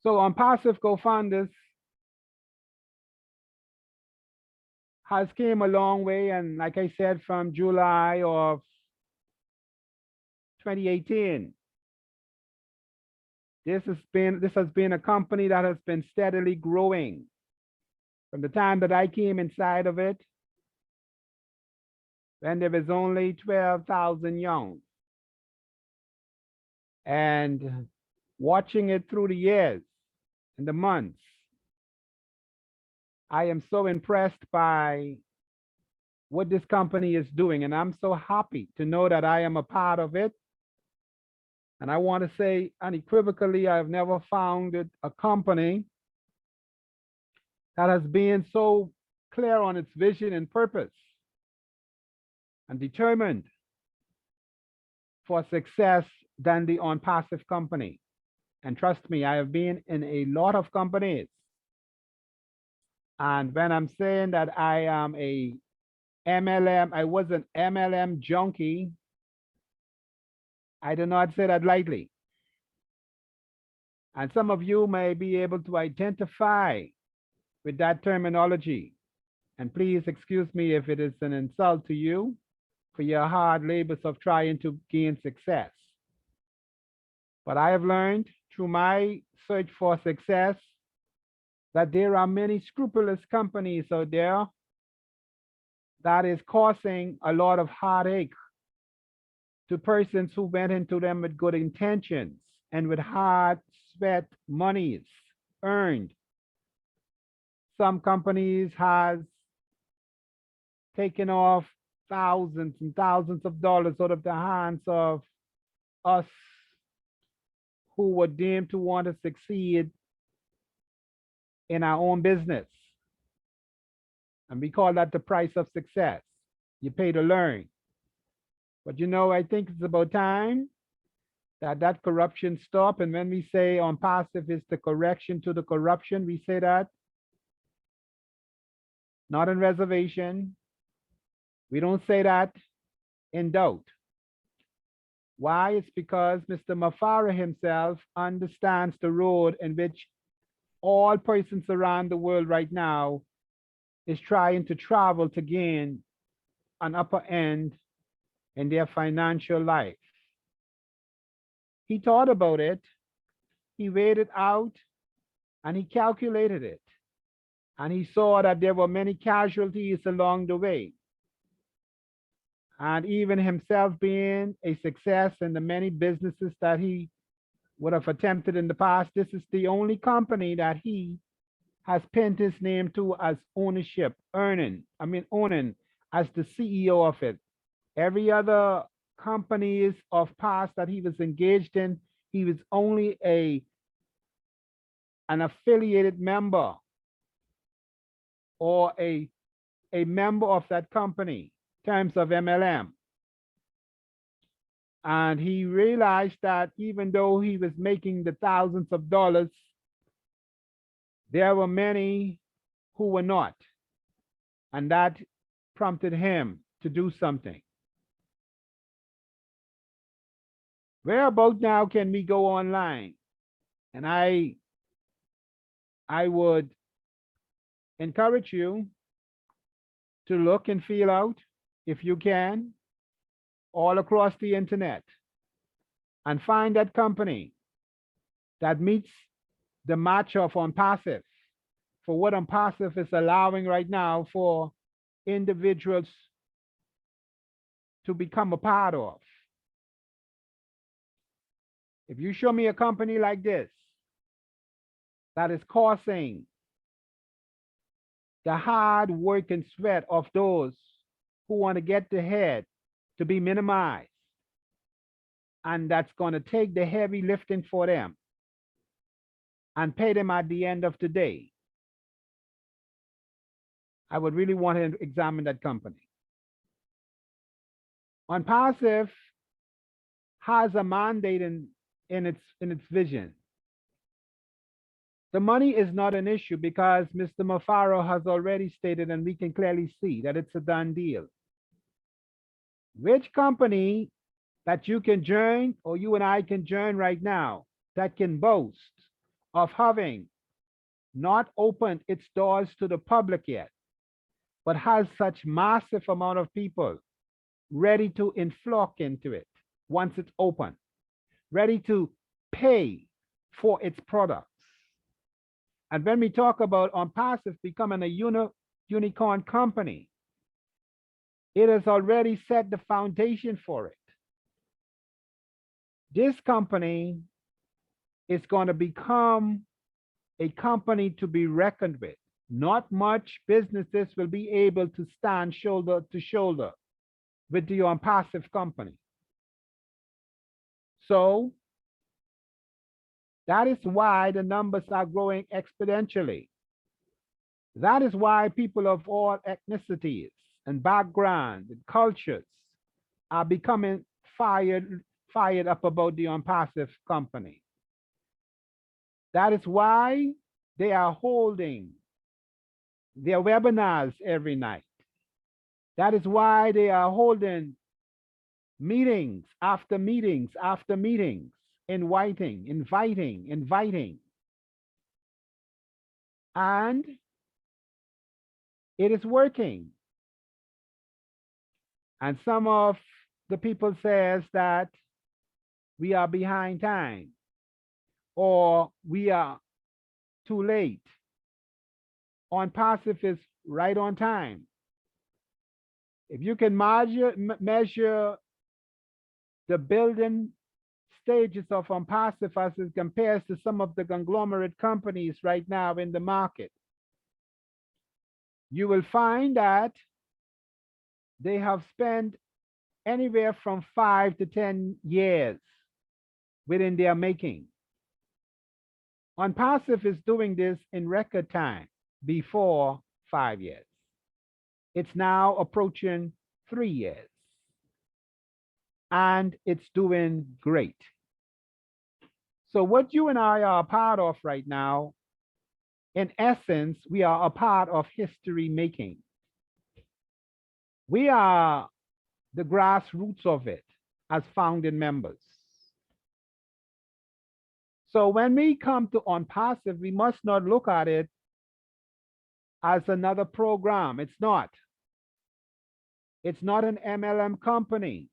So on passive co-founders has came a long way, and like I said, from July of 2018, this has been a company that has been steadily growing. From the time that I came inside of it, when there was only 12,000 young, and watching it through the years and the months, I am so impressed by what this company is doing, and I'm so happy to know that I am a part of it. And I want to say unequivocally, I've never founded a company that has been so clear on its vision and purpose and determined for success than the On Passive company. And trust me, I have been in a lot of companies. And when I'm saying that I am a MLM, I was an MLM junkie, I do not say that lightly. And some of you may be able to identify with that terminology. And please excuse me if it is an insult to you for your hard labors of trying to gain success. But I have learned through my search for success that there are many scrupulous companies out there that is causing a lot of heartache to persons who went into them with good intentions and with hard sweat monies earned. Some companies has taken off thousands and thousands of dollars out of the hands of us who were deemed to want to succeed in our own business. And we call that the price of success. You pay to learn. But I think it's about time that that corruption stop. And when we say On Passive is the correction to the corruption, we say that not in reservation. We don't say that in doubt. Why? It's because Mr. Mafara himself understands the road in which all persons around the world right now is trying to travel to gain an upper end in their financial life. He thought about it, he weighed it out, and he calculated it. And he saw that there were many casualties along the way. And even himself being a success in the many businesses that he would have attempted in the past, this is the only company that he has pinned his name to as ownership, owning as the CEO of it. Every other companies of past that he was engaged in, he was only an affiliated member or a member of that company in terms of MLM. And he realized that even though he was making the thousands of dollars, there were many who were not. And that prompted him to do something. Where about now can we go online? And I would encourage you to look and feel out, if you can, all across the internet and find that company that meets the match of On Passive for what On Passive is allowing right now for individuals to become a part of. If you show me a company like this that is causing the hard work and sweat of those who want to get ahead to be minimized, and that's going to take the heavy lifting for them and pay them at the end of the day, I would really want to examine that company. On Passive has a mandate in its vision. The money is not an issue because Mr. Mafaro has already stated, and we can clearly see that it's a done deal. Which company that you can join or you and I can join right now that can boast of having not opened its doors to the public yet, but has such massive amount of people ready to inflock into it once it's open, ready to pay for its products. And when we talk about on passive becoming a unicorn company, it has already set the foundation for it. This company is going to become a company to be reckoned with. Not much businesses will be able to stand shoulder to shoulder with the on passive company. So that is why the numbers are growing exponentially. That is why people of all ethnicities and backgrounds and cultures are becoming fired up about the Unpassive company. That is why they are holding their webinars every night. That is why they are holding meetings after meetings after meetings, inviting. And it is working. And some of the people says that we are behind time or we are too late. On passive is right on time. If you can measure the building stages of on passive as it compares to some of the conglomerate companies right now in the market, you will find that they have spent anywhere from 5 to 10 years within their making. On passive is doing this in record time before 5 years. It's now approaching 3 years. And it's doing great. So what you and I are a part of right now, in essence, we are a part of history making. We are the grassroots of it as founding members. So when we come to On Passive, we must not look at it as another program. It's not. It's not an MLM company.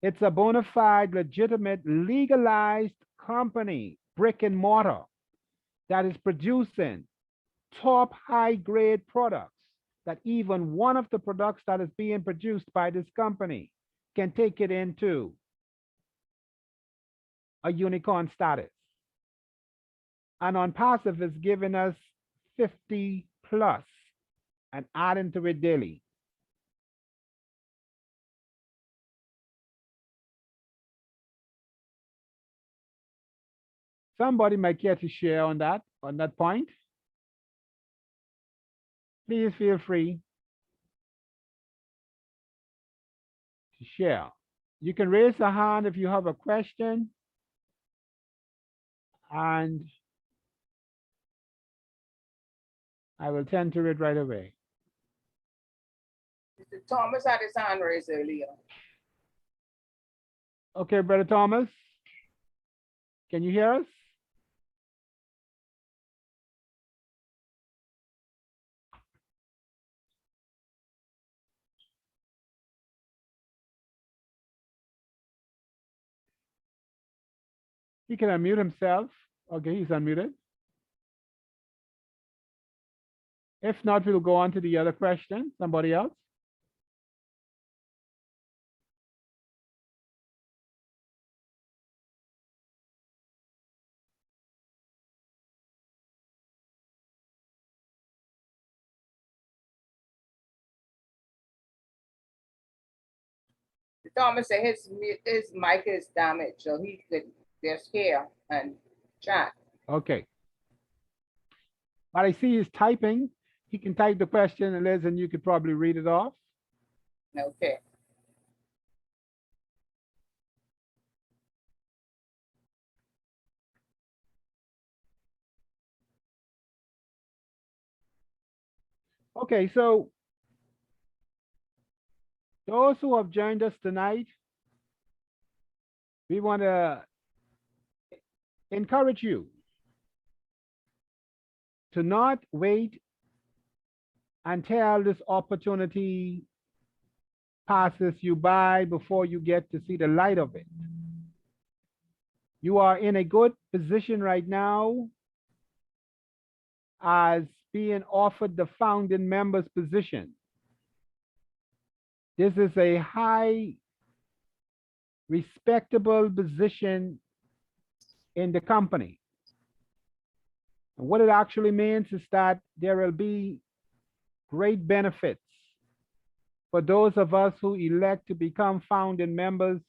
It's a bona fide, legitimate, legalized company, brick and mortar, that is producing top high-grade products that even one of the products that is being produced by this company can take it into a unicorn status. And On Passive is giving us 50 plus and adding to it daily. Somebody might care to share on that point. Please feel free to share. You can raise a hand if you have a question, and I will tend to it right away. Mr. Thomas had his hand raised earlier. Okay, Brother Thomas, can you hear us? He can unmute himself. Okay, he's unmuted. If not, we'll go on to the other question. Somebody else? Thomas said his mic is damaged, so he could just hear and chat. Okay. But I see he's typing. He can type the question, and Liz, and you could probably read it off. Okay. Okay, so those who have joined us tonight, we want to encourage you to not wait until this opportunity passes you by before you get to see the light of it. You are in a good position right now as being offered the founding members position. This is a high, respectable position in the company. And what it actually means is that there will be great benefits for those of us who elect to become founding members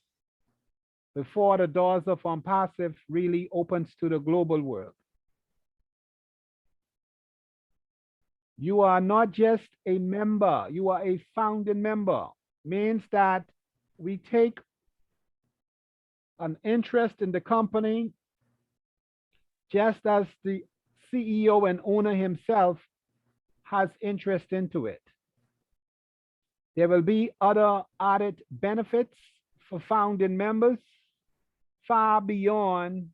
before the doors of Unpassive really opens to the global world. You are not just a member, you are a founding member. Means that we take an interest in the company just as the CEO and owner himself has interest into it. There will be other added benefits for founding members far beyond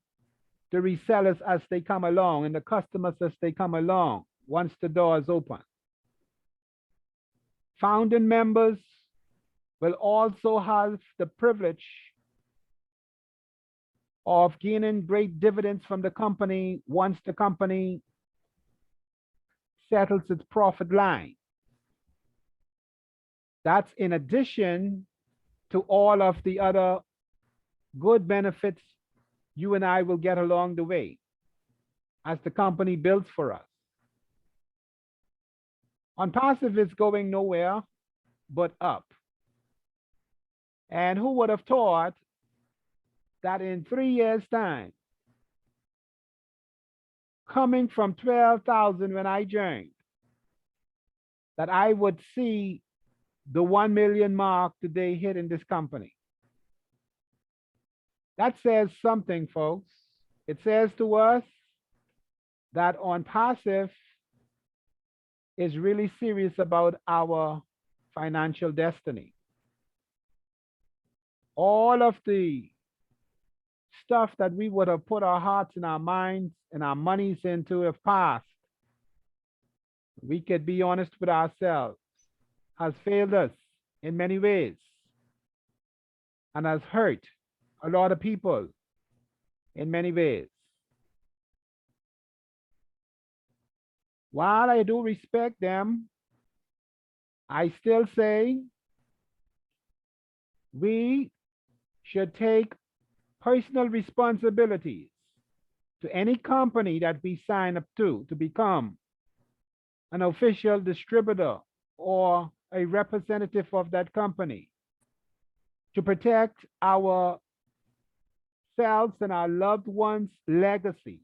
the resellers as they come along and the customers as they come along once the door is open. Founding members will also have the privilege of gaining great dividends from the company once the company settles its profit line. That's in addition to all of the other good benefits you and I will get along the way as the company builds for us. Unpassive is going nowhere but up. And who would have thought that in 3 years' time, coming from 12,000 when I joined, that I would see the 1 million mark today hit in this company. That says something, folks. It says to us that Unpassive is really serious about our financial destiny. All of the stuff that we would have put our hearts and our minds and our monies into have passed. We could be honest with ourselves, has failed us in many ways and has hurt a lot of people in many ways. While I do respect them, I still say we should take personal responsibilities to any company that we sign up to become an official distributor or a representative of that company to protect ourselves and our loved ones' legacy.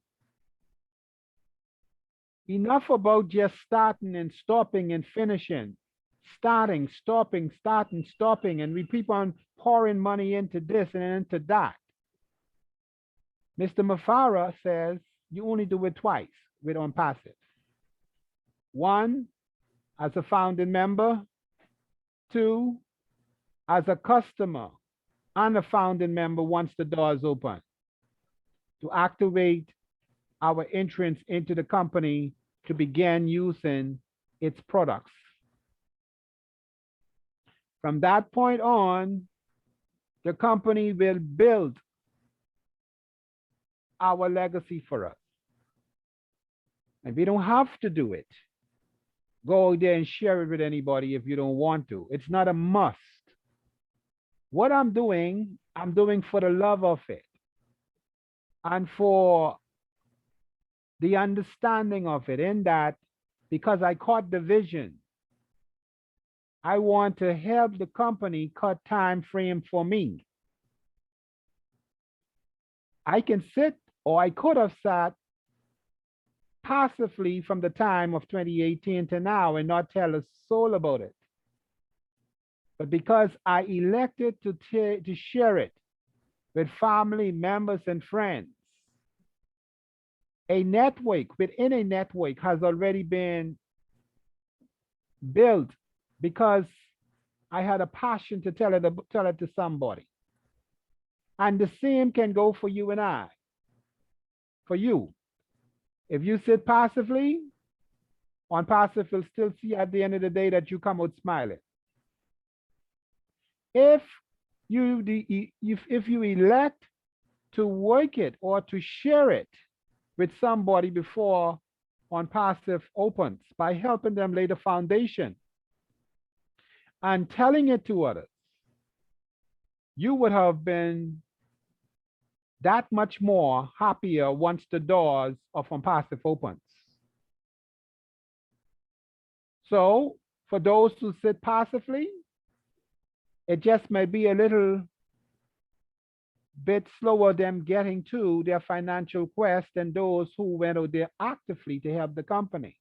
Enough about just starting and stopping and finishing, starting, stopping, starting, stopping, and we keep on pouring money into this and into that. Mr. Mafara says you only do it twice with Unpassive. One, as a founding member. Two, as a customer and a founding member once the door is open to activate our entrance into the company to begin using its products. From that point on, the company will build our legacy for us. And we don't have to do it. Go out there and share it with anybody if you don't want to. It's not a must. What I'm doing for the love of it and for the understanding of it, in that because I caught the vision, I want to help the company cut time frame for me. I can sit, or I could have sat passively from the time of 2018 to now and not tell a soul about it. But because I elected to share it with family members and friends, a network within a network has already been built because I had a passion to tell it to somebody. And the same can go for you and I. For you, if you sit passively, On passive will still see at the end of the day that you come out smiling. If if you elect to work it or to share it with somebody before on passive opens by helping them lay the foundation and telling it to others, you would have been that much more happier once the doors of on passive opens. So for those who sit passively, it just may be a little bit slower them getting to their financial quest than those who went out there actively to help the company.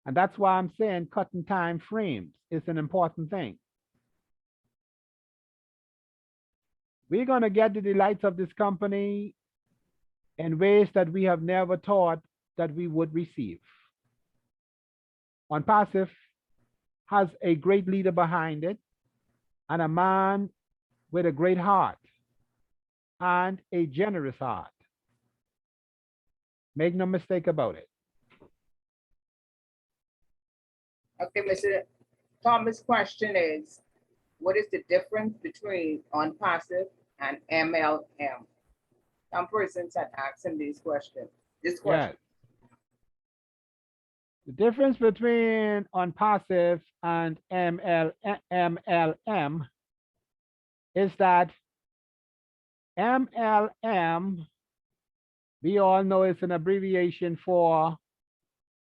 And that's why I'm saying cutting time frames is an important thing. We're going to get the delights of this company in ways that we have never thought that we would receive. On passive has a great leader behind it and a man with a great heart and a generous heart. Make no mistake about it. Okay, Mr. Thomas' question is, what is the difference between on passive and MLM? Some persons had asked him these questions. This question. Yes. The difference between on passive and MLM is that MLM, we all know it's an abbreviation for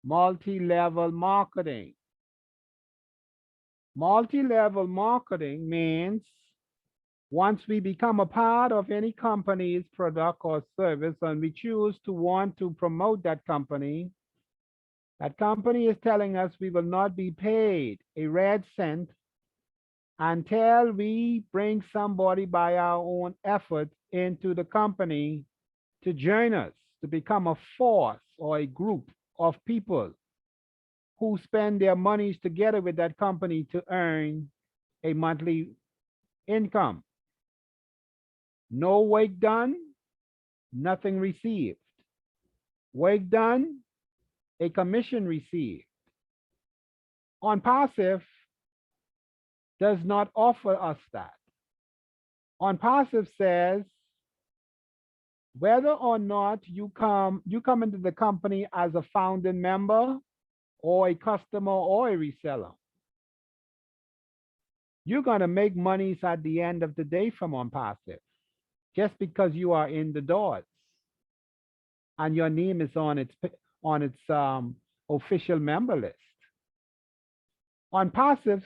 multi-level marketing. Multi-level marketing means once we become a part of any company's product or service and we choose to want to promote that company is telling us we will not be paid a red cent until we bring somebody by our own effort into the company to join us, to become a force or a group of people who spend their monies together with that company to earn a monthly income. No work done, nothing received. Work done, a commission received. On passive does not offer us that. On passive says whether or not you come into the company as a founding member or a customer or a reseller. You're going to make monies at the end of the day from on passive just because you are in the doors and your name is on its official member list. On passive,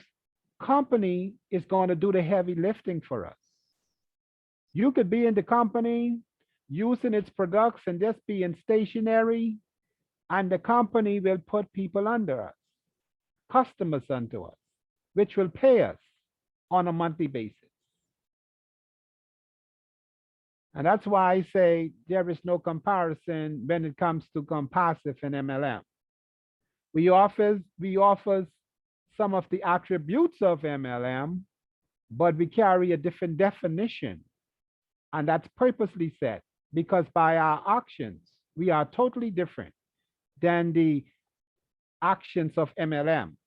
company is going to do the heavy lifting for us. You could be in the company using its products and just being stationary, and the company will put people under us, customers unto us, which will pay us on a monthly basis. And that's why I say there is no comparison when it comes to passive and MLM. We offer some of the attributes of MLM, but we carry a different definition. And that's purposely set because by our actions, we are totally different than the actions of MLM.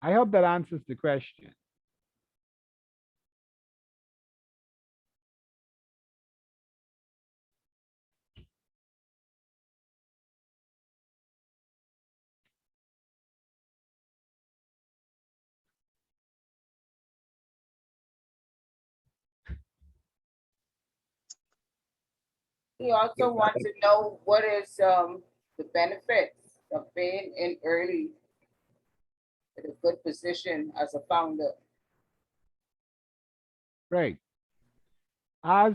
I hope that answers the question. He also wants to know what is the benefits of being in early at a good position as a founder. Great. As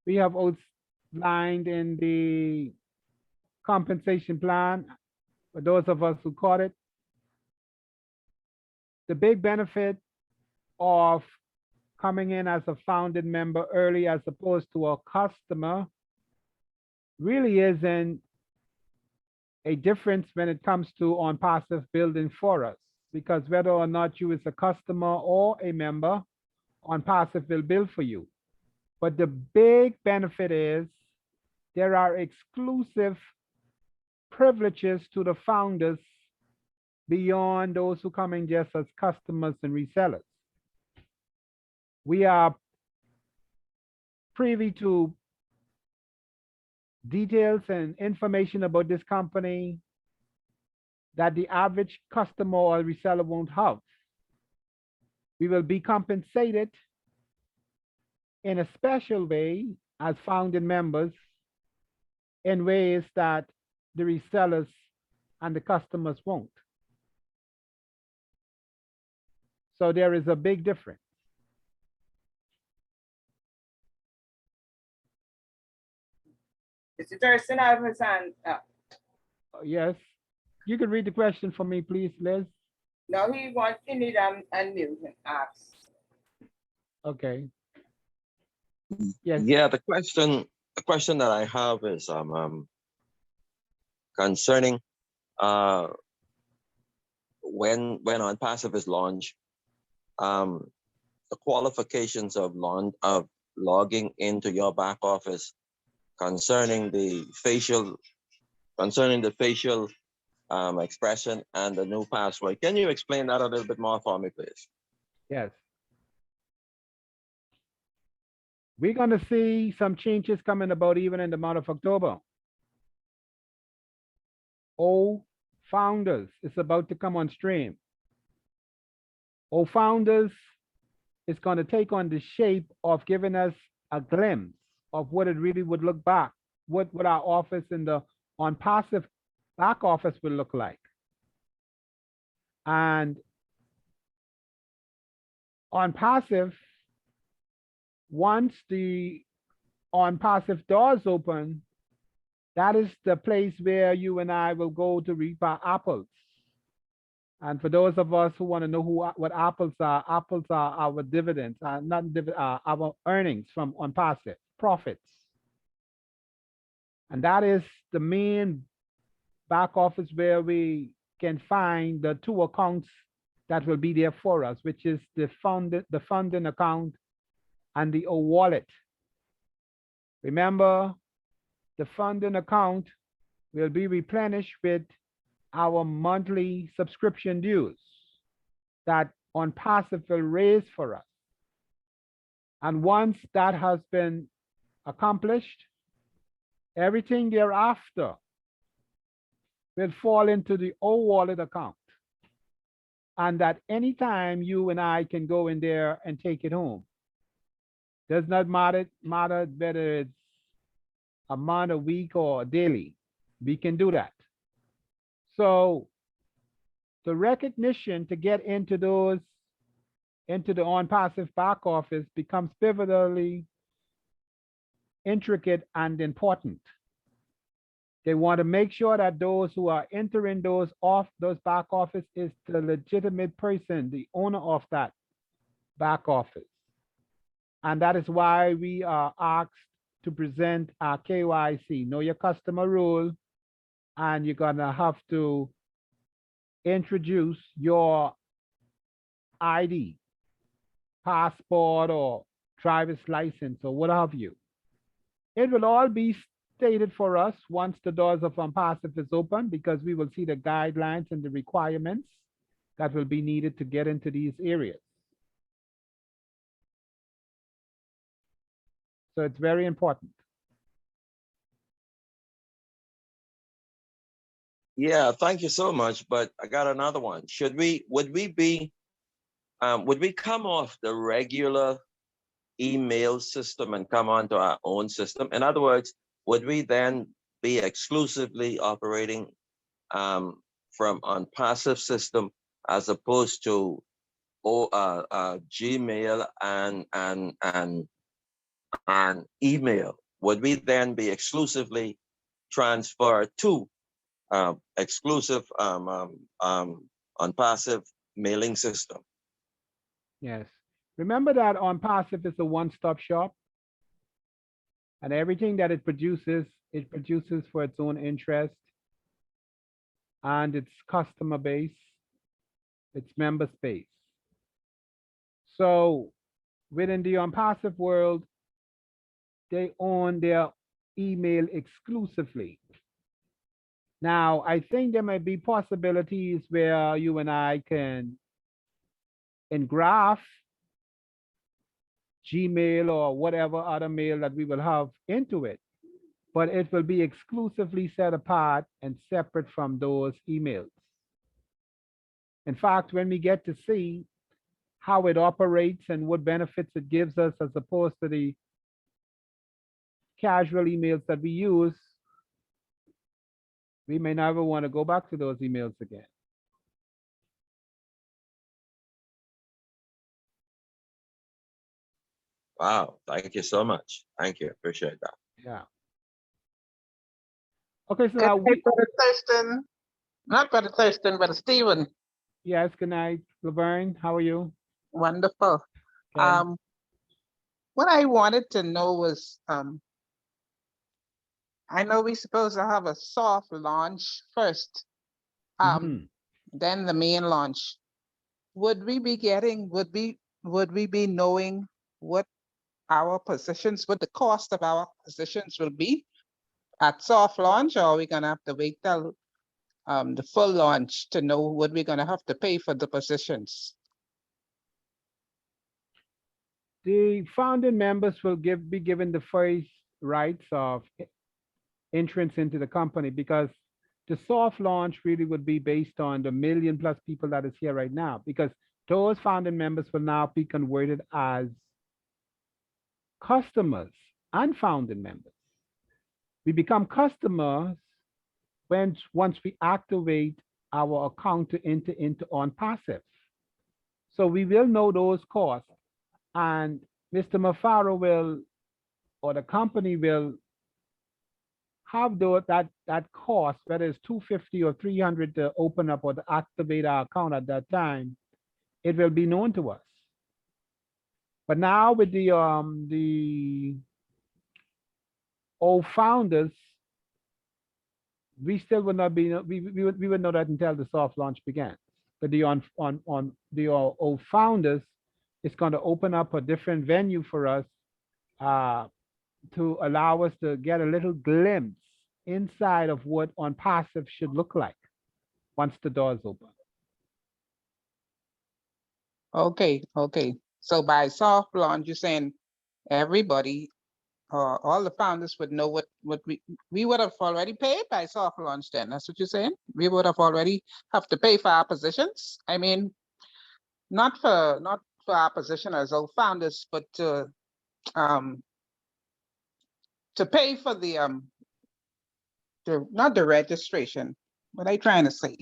we have outlined in the compensation plan, for those of us who caught it, the big benefit of coming in as a founded member early as opposed to a customer really isn't a difference when it comes to on passive building for us, because whether or not you is a customer or a member, on passive will build for you. But the big benefit is there are exclusive privileges to the founders beyond those who come in just as customers and resellers. We are privy to details and information about this company that the average customer or reseller won't have. We will be compensated in a special way as founding members in ways that the resellers and the customers won't. So there is a big difference. Mr. Thurston, I have his hand up. Yes. You can read the question for me, please, Liz. No, he wants, you need unmute and ask. Okay. Yes. Yeah, the question that I have is concerning when on passive is launched, the qualifications of logging into your back office concerning the facial expression and the new password. Can you explain that a little bit more for me, please? Yes. We're going to see some changes coming about even in the month of October. O Founders is about to come on stream. O Founders is going to take on the shape of giving us a glimpse of what it really would look back, what our office in the on passive back office will look like. And on passive, once the on passive doors open, that is the place where you and I will go to reap our apples. And for those of us who want to know what apples are our dividends, our earnings from on passive profits. And that is the main back office where we can find the two accounts that will be there for us, which is the funding account and the O wallet. Remember, the funding account will be replenished with our monthly subscription dues that on passive will raise for us. And once that has been accomplished, everything thereafter will fall into the O wallet account. And that anytime you and I can go in there and take it home. Does not matter whether it's a month, a week, or daily. We can do that. So the recognition to get into the on passive back office becomes pivotally intricate and important. They want to make sure that those who are entering those back office is the legitimate person, the owner of that back office. And that is why we are asked to present our KYC, know your customer rule, and you're gonna have to introduce your ID, passport or driver's license or what have you. It will all be stated for us once the doors of OnPassive is open, because we will see the guidelines and the requirements that will be needed to get into these areas. So it's very important. Yeah, thank you so much. But I got another one. Would we come off the regular email system and come onto our own system? In other words, would we then be exclusively operating from OnPassive system as opposed to Gmail and email? Would we then be exclusively transferred to exclusive OnPassive mailing system? Yes. Remember that OnPassive is a one-stop shop, and everything that it produces for its own interest and its customer base, its member space. So within the OnPassive world, they own their email exclusively. Now, I think there might be possibilities where you and I can engraph Gmail or whatever other mail that we will have into it, but it will be exclusively set apart and separate from those emails. In fact, when we get to see how it operates and what benefits it gives us as opposed to the casual emails that we use, we may never want to go back to those emails again. Wow, thank you so much. Thank you. Appreciate that. Yeah. Okay, so Good now night, Brother Thurston. Not Brother Thurston, but Stephen. yes, good night, Laverne. How are you? Wonderful. Okay. What I wanted to know was, I know we're supposed to have a soft launch first, Mhm. then the main launch. Would we be knowing what our positions, what the cost of our positions will be at soft launch, or are we gonna have to wait till the full launch to know what we're gonna have to pay for the positions? The founding members will be given the first rights of entrance into the company because the soft launch really would be based on the million plus people that is here right now because those founding members will now be converted as customers and founding members. We become customers when once we activate our account to enter into on passive. So we will know those costs and Mr. Mafaro will or the company will have that cost, whether it's 250 or 300 to open up or to activate our account at that time, it will be known to us. But now with the old founders, we still would not be we would know that until the soft launch begins. But the on the old founders, it's going to open up a different venue for us uh, to allow us to get a little glimpse inside of what on passive should look like once the doors open. Okay. So by soft launch, you're saying everybody, all the founders would know what we would have already paid by soft launch then. That's what you're saying? We would have already have to pay for our positions. I mean, not for our position as all founders, but um to pay for the not the registration. What I trying to say?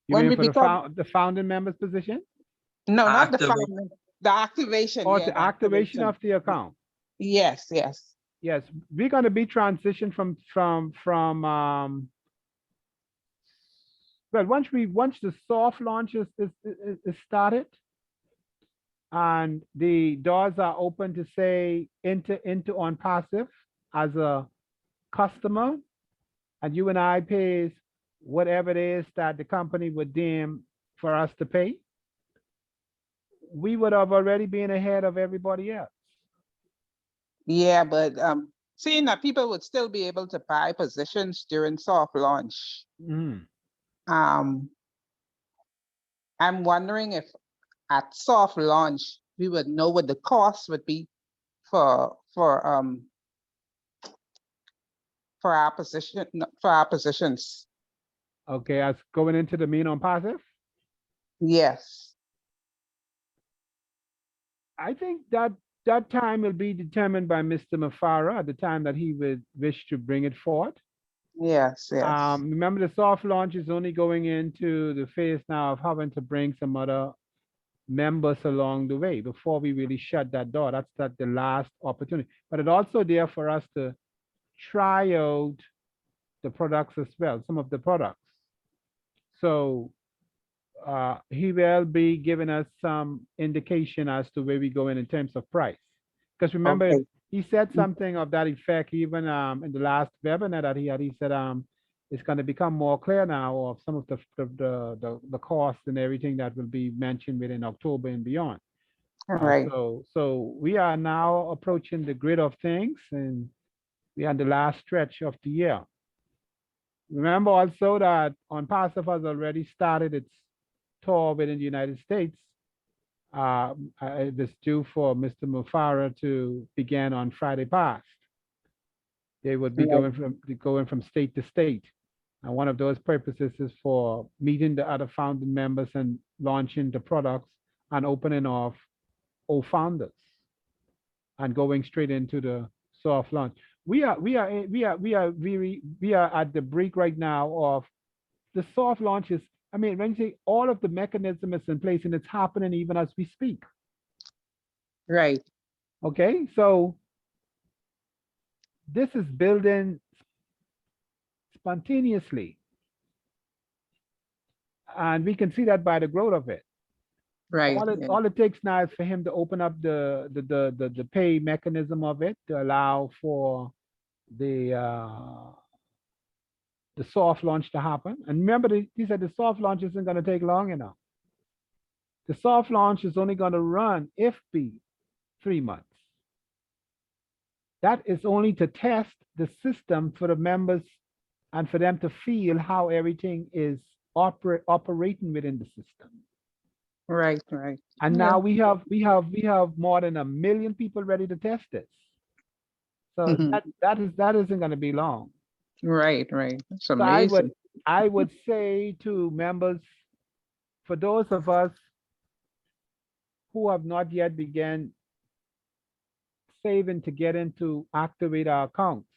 You When mean we for become the founding members position no, not the Activate. founder, the activation, or yeah, the the activation activation. of the account? Yes. Yes, we're going to be transitioned from well once the soft launch is started and the doors are open to say into on passive as a customer and you and I pays whatever it is that the company would deem for us to pay, we would have already been ahead of everybody else. Yeah, but seeing that people would still be able to buy positions during soft launch, Mhm. um, I'm wondering if at soft launch we would know what the cost would be for our position for our positions. Okay, as going into the mean on passive, Yes. I think that that time will be determined by Mr. Mafara at the time that he would wish to bring it forth. Yes. Remember, the soft launch is only going into the phase now of having to bring some other members along the way before we really shut that door. That's the last opportunity. But it's also there for us to try out the products as well, some of the products. So he will be giving us some indication as to where we go in terms of price. Because remember, Okay. he said something of that effect even in the last webinar that he had. He said it's going to become more clear now of some of the costs and everything that will be mentioned within October and beyond. All right. So we are now approaching the grid of things, and We're on the last stretch of the year. Remember also that On Passive has already started its tour within the United States. It is due for Mr. Mufara to begin on Friday past. They would be Right. going from state to state. And one of those purposes is for meeting the other founding members and launching the products and opening off old founders and going straight into the soft launch. We are at the break right now of the soft launches. I mean, when you say all of the mechanism is in place and it's happening even as we speak. Right. Okay, so this is building spontaneously, and we can see that by the growth of it. Right. All it Yeah. all it takes now is for him to open up the pay mechanism of it to allow for the soft launch to happen. And remember, he said the soft launch isn't going to take long enough. The soft launch is only going to run, if be, 3 months. That is only to test the system for the members and for them to feel how everything is operating within the system. Right. Right. And Yeah. now we have more than 1 million people ready to test this. So Mhm. that isn't going to be long. Right. Right. It's So amazing. I would say to members, for those of us who have not yet begun saving to get into activate our accounts,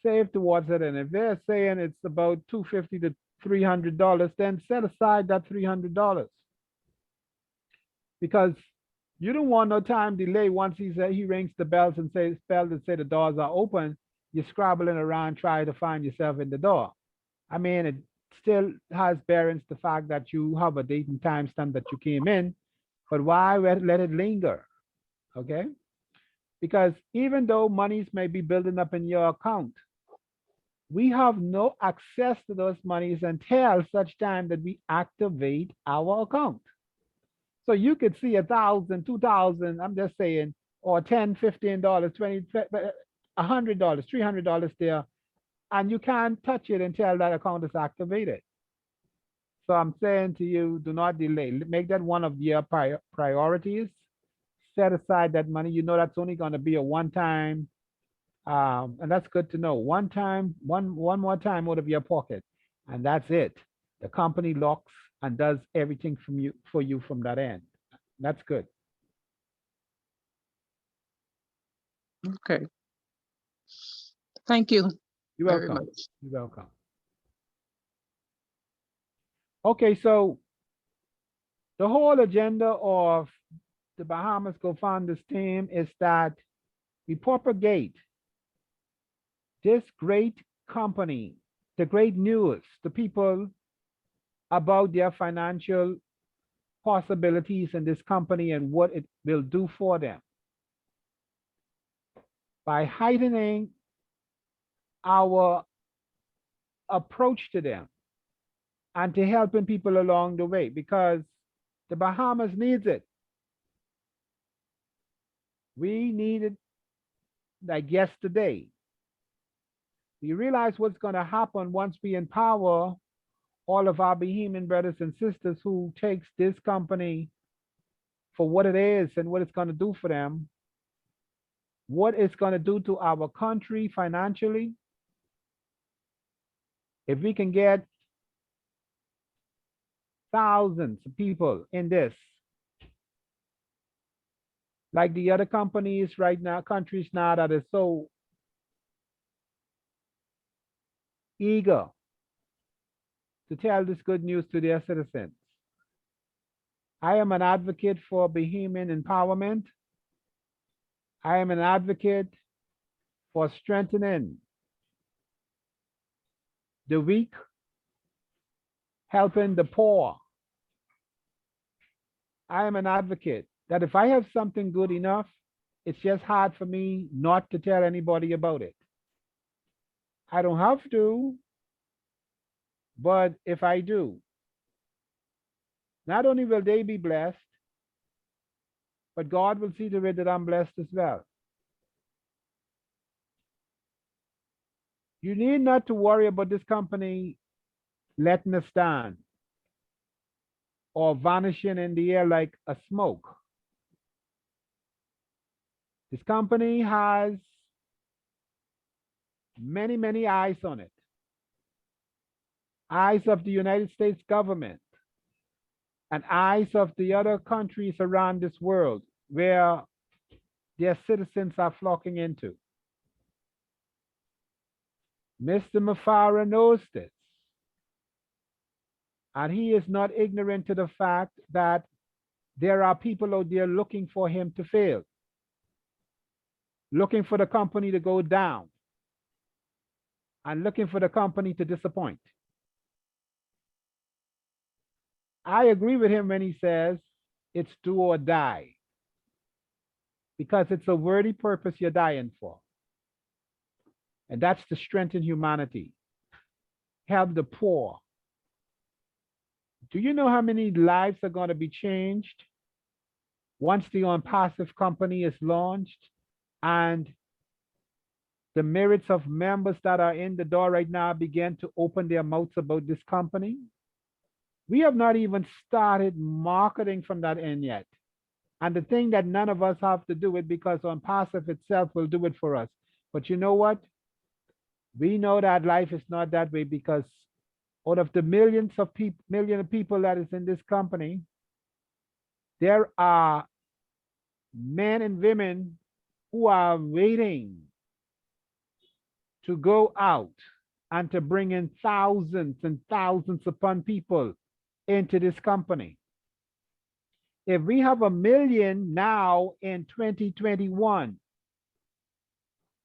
save towards it. And if they're saying it's about $250 to $300, then set aside that $300 because you don't want no time delay. Once he rings the bells and says bells and say the doors are open, you're scrabbling around trying to find yourself in the door. I mean, it still has bearings the fact that you have a date and time stamp that you came in, but why let it linger? Okay, because even though monies may be building up in your account, we have no access to those monies until such time that we activate our account. So you could see 1,000, 2,000, I'm just saying, or $10, $15, 20, $100, $300 there, and you can't touch it until that account is activated. So I'm saying to you, do not delay. Make that one of your priorities. Set aside that money. You know that's only going to be a one-time, and that's good to know. One time, one more time out of your pocket, and that's it. The company locks and does everything for you from that end. That's good. Okay. Thank you You're very welcome. much. You're welcome. Okay, so the whole agenda of the Bahamas Co-Founders team is that we propagate this great company, the great news to people about their financial possibilities in this company and what it will do for them by heightening our approach to them and to helping people along the way because the Bahamas needs it. We need it like yesterday. We realize what's going to happen once we empower all of our Bahamian brothers and sisters who takes this company for what it is and what it's going to do for them, what it's going to do to our country financially. If we can get thousands of people in this, like the other companies right now, countries now that are so eager to tell this good news to their citizens. I am an advocate for Bahamian empowerment. I am an advocate for strengthening the weak, helping the poor. I am an advocate that if I have something good enough, it's just hard for me not to tell anybody about it. I don't have to, but if I do, not only will they be blessed, but God will see to it that I'm blessed as well. You need not to worry about this company letting us down or vanishing in the air like a smoke. This company has many, many eyes on it. Eyes of the United States government and eyes of the other countries around this world where their citizens are flocking into. Mr. Mafara knows this, and he is not ignorant to the fact that there are people out there looking for him to fail, looking for the company to go down, and looking for the company to disappoint. I agree with him when he says it's do or die, because it's a worthy purpose you're dying for. And that's to strengthen humanity, help the poor. Do you know how many lives are going to be changed once the Unpassive company is launched and the merits of members that are in the door right now begin to open their mouths about this company? We have not even started marketing from that end yet. And the thing that none of us have to do it because Unpassive itself will do it for us. But you know what? We know that life is not that way because out of the million of people that is in this company, there are men and women who are waiting to go out and to bring in thousands and thousands upon people into this company. If we have 1 million now in 2021,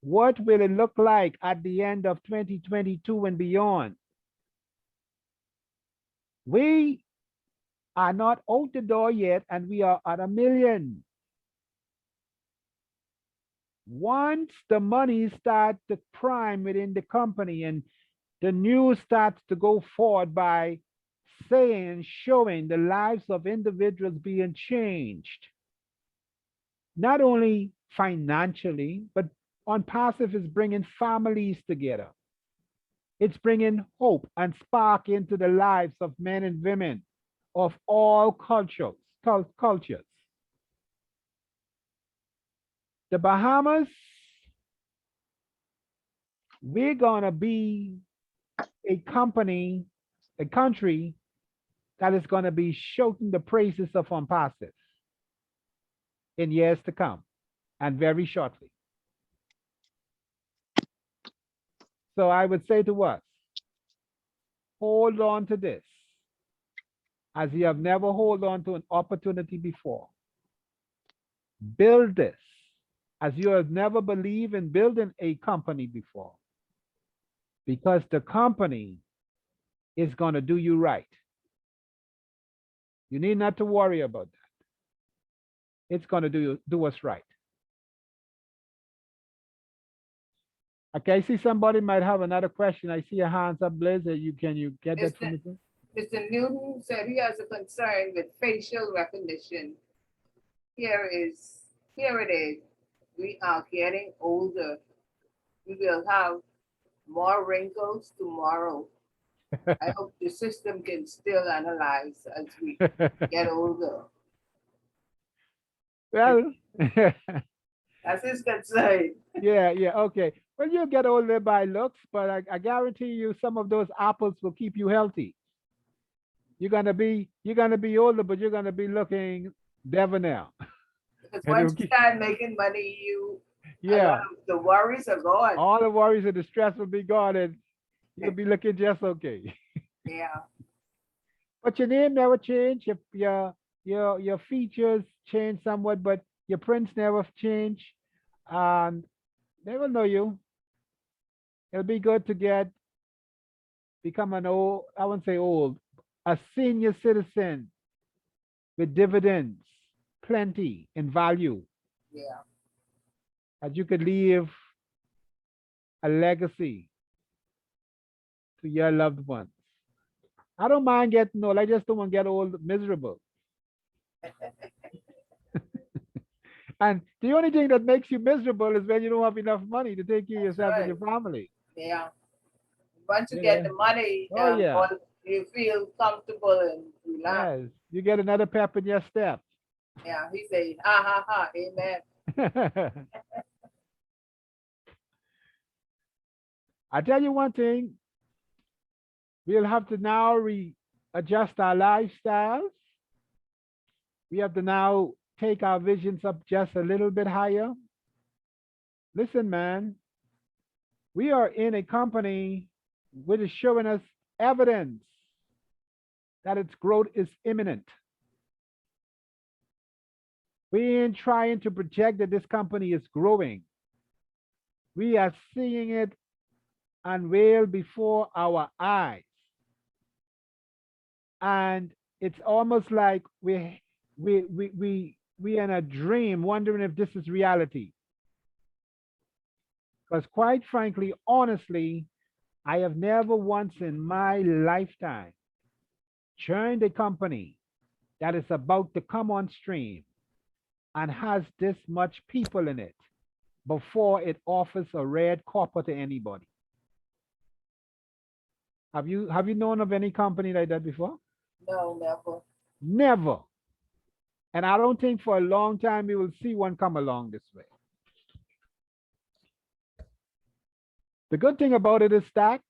what will it look like at the end of 2022 and beyond? We are not out the door yet, and we are at 1 million. Once the money starts to prime within the company and the news starts to go forward by saying and showing the lives of individuals being changed, not only financially, but Unpassive is bringing families together. It's bringing hope and spark into the lives of men and women of all cultures. Cultures. The Bahamas, we're gonna be a company, a country that is gonna be shouting the praises of Unpassive in years to come, and very shortly. So I would say to us, hold on to this as you have never hold on to an opportunity before. Build this as you have never believed in building a company before, because the company is going to do you right. You need not to worry about that. It's going to do us right. Okay, I see somebody might have another question. I see your hands up, Blazer. Can you get that for me? Mr. Newton said he has a concern with facial recognition. Here it is. We are getting older. We will have more wrinkles tomorrow. I hope the system can still analyze as we get older. Well, That's his concern. yeah, okay. Well, you'll get older by looks, but I guarantee you some of those apples will keep you healthy. You're gonna be older, but you're gonna be looking debonair. Because And it'll once you keep- start making money, a lot yeah, of the worries are gone. all the worries and the stress will be gone, and you'll be looking just okay. Yeah. But your name never changed. Your features change somewhat, but your prints never change. And they will know you. It'll be good to become an old, I won't say old, a senior citizen with dividends, plenty in value, Yeah. that you could leave a legacy to your loved ones. I don't mind getting old. I just don't want to get old miserable. And the only thing that makes you miserable is when you don't have enough money to take care of That's yourself and right. your family. Yeah. Once you You get know? the money, Oh yeah. you feel comfortable and relaxed. Yes. You get another pep in your step. Yeah, he say, ha ha ha, amen. I tell you one thing, we'll have to now readjust our lifestyles. We have to now take our visions up just a little bit higher. Listen, man, we are in a company which is showing us evidence that its growth is imminent. We ain't trying to project that this company is growing. We are seeing it unveil before our eyes. And it's almost like we in a dream wondering if this is reality. Because quite frankly, honestly, I have never once in my lifetime joined a company that is about to come on stream and has this much people in it before it offers a red copper to anybody. Have you known of any company like that before? No, never. Never. And I don't think for a long time we will see one come along this way. The good thing about it is that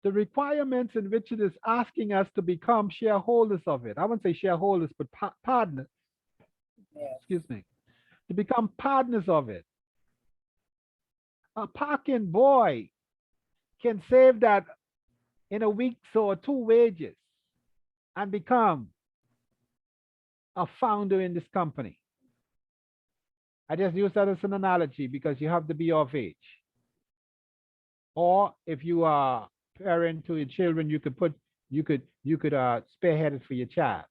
the requirements in which it is asking us to become shareholders of it. I wouldn't say shareholders, but partners, Yeah. excuse me, to become partners of it. A parking boy can save that in a week or two wages and become a founder in this company. I just use that as an analogy because you have to be of age. Or if you are parent to your children, you could spearhead it for your child.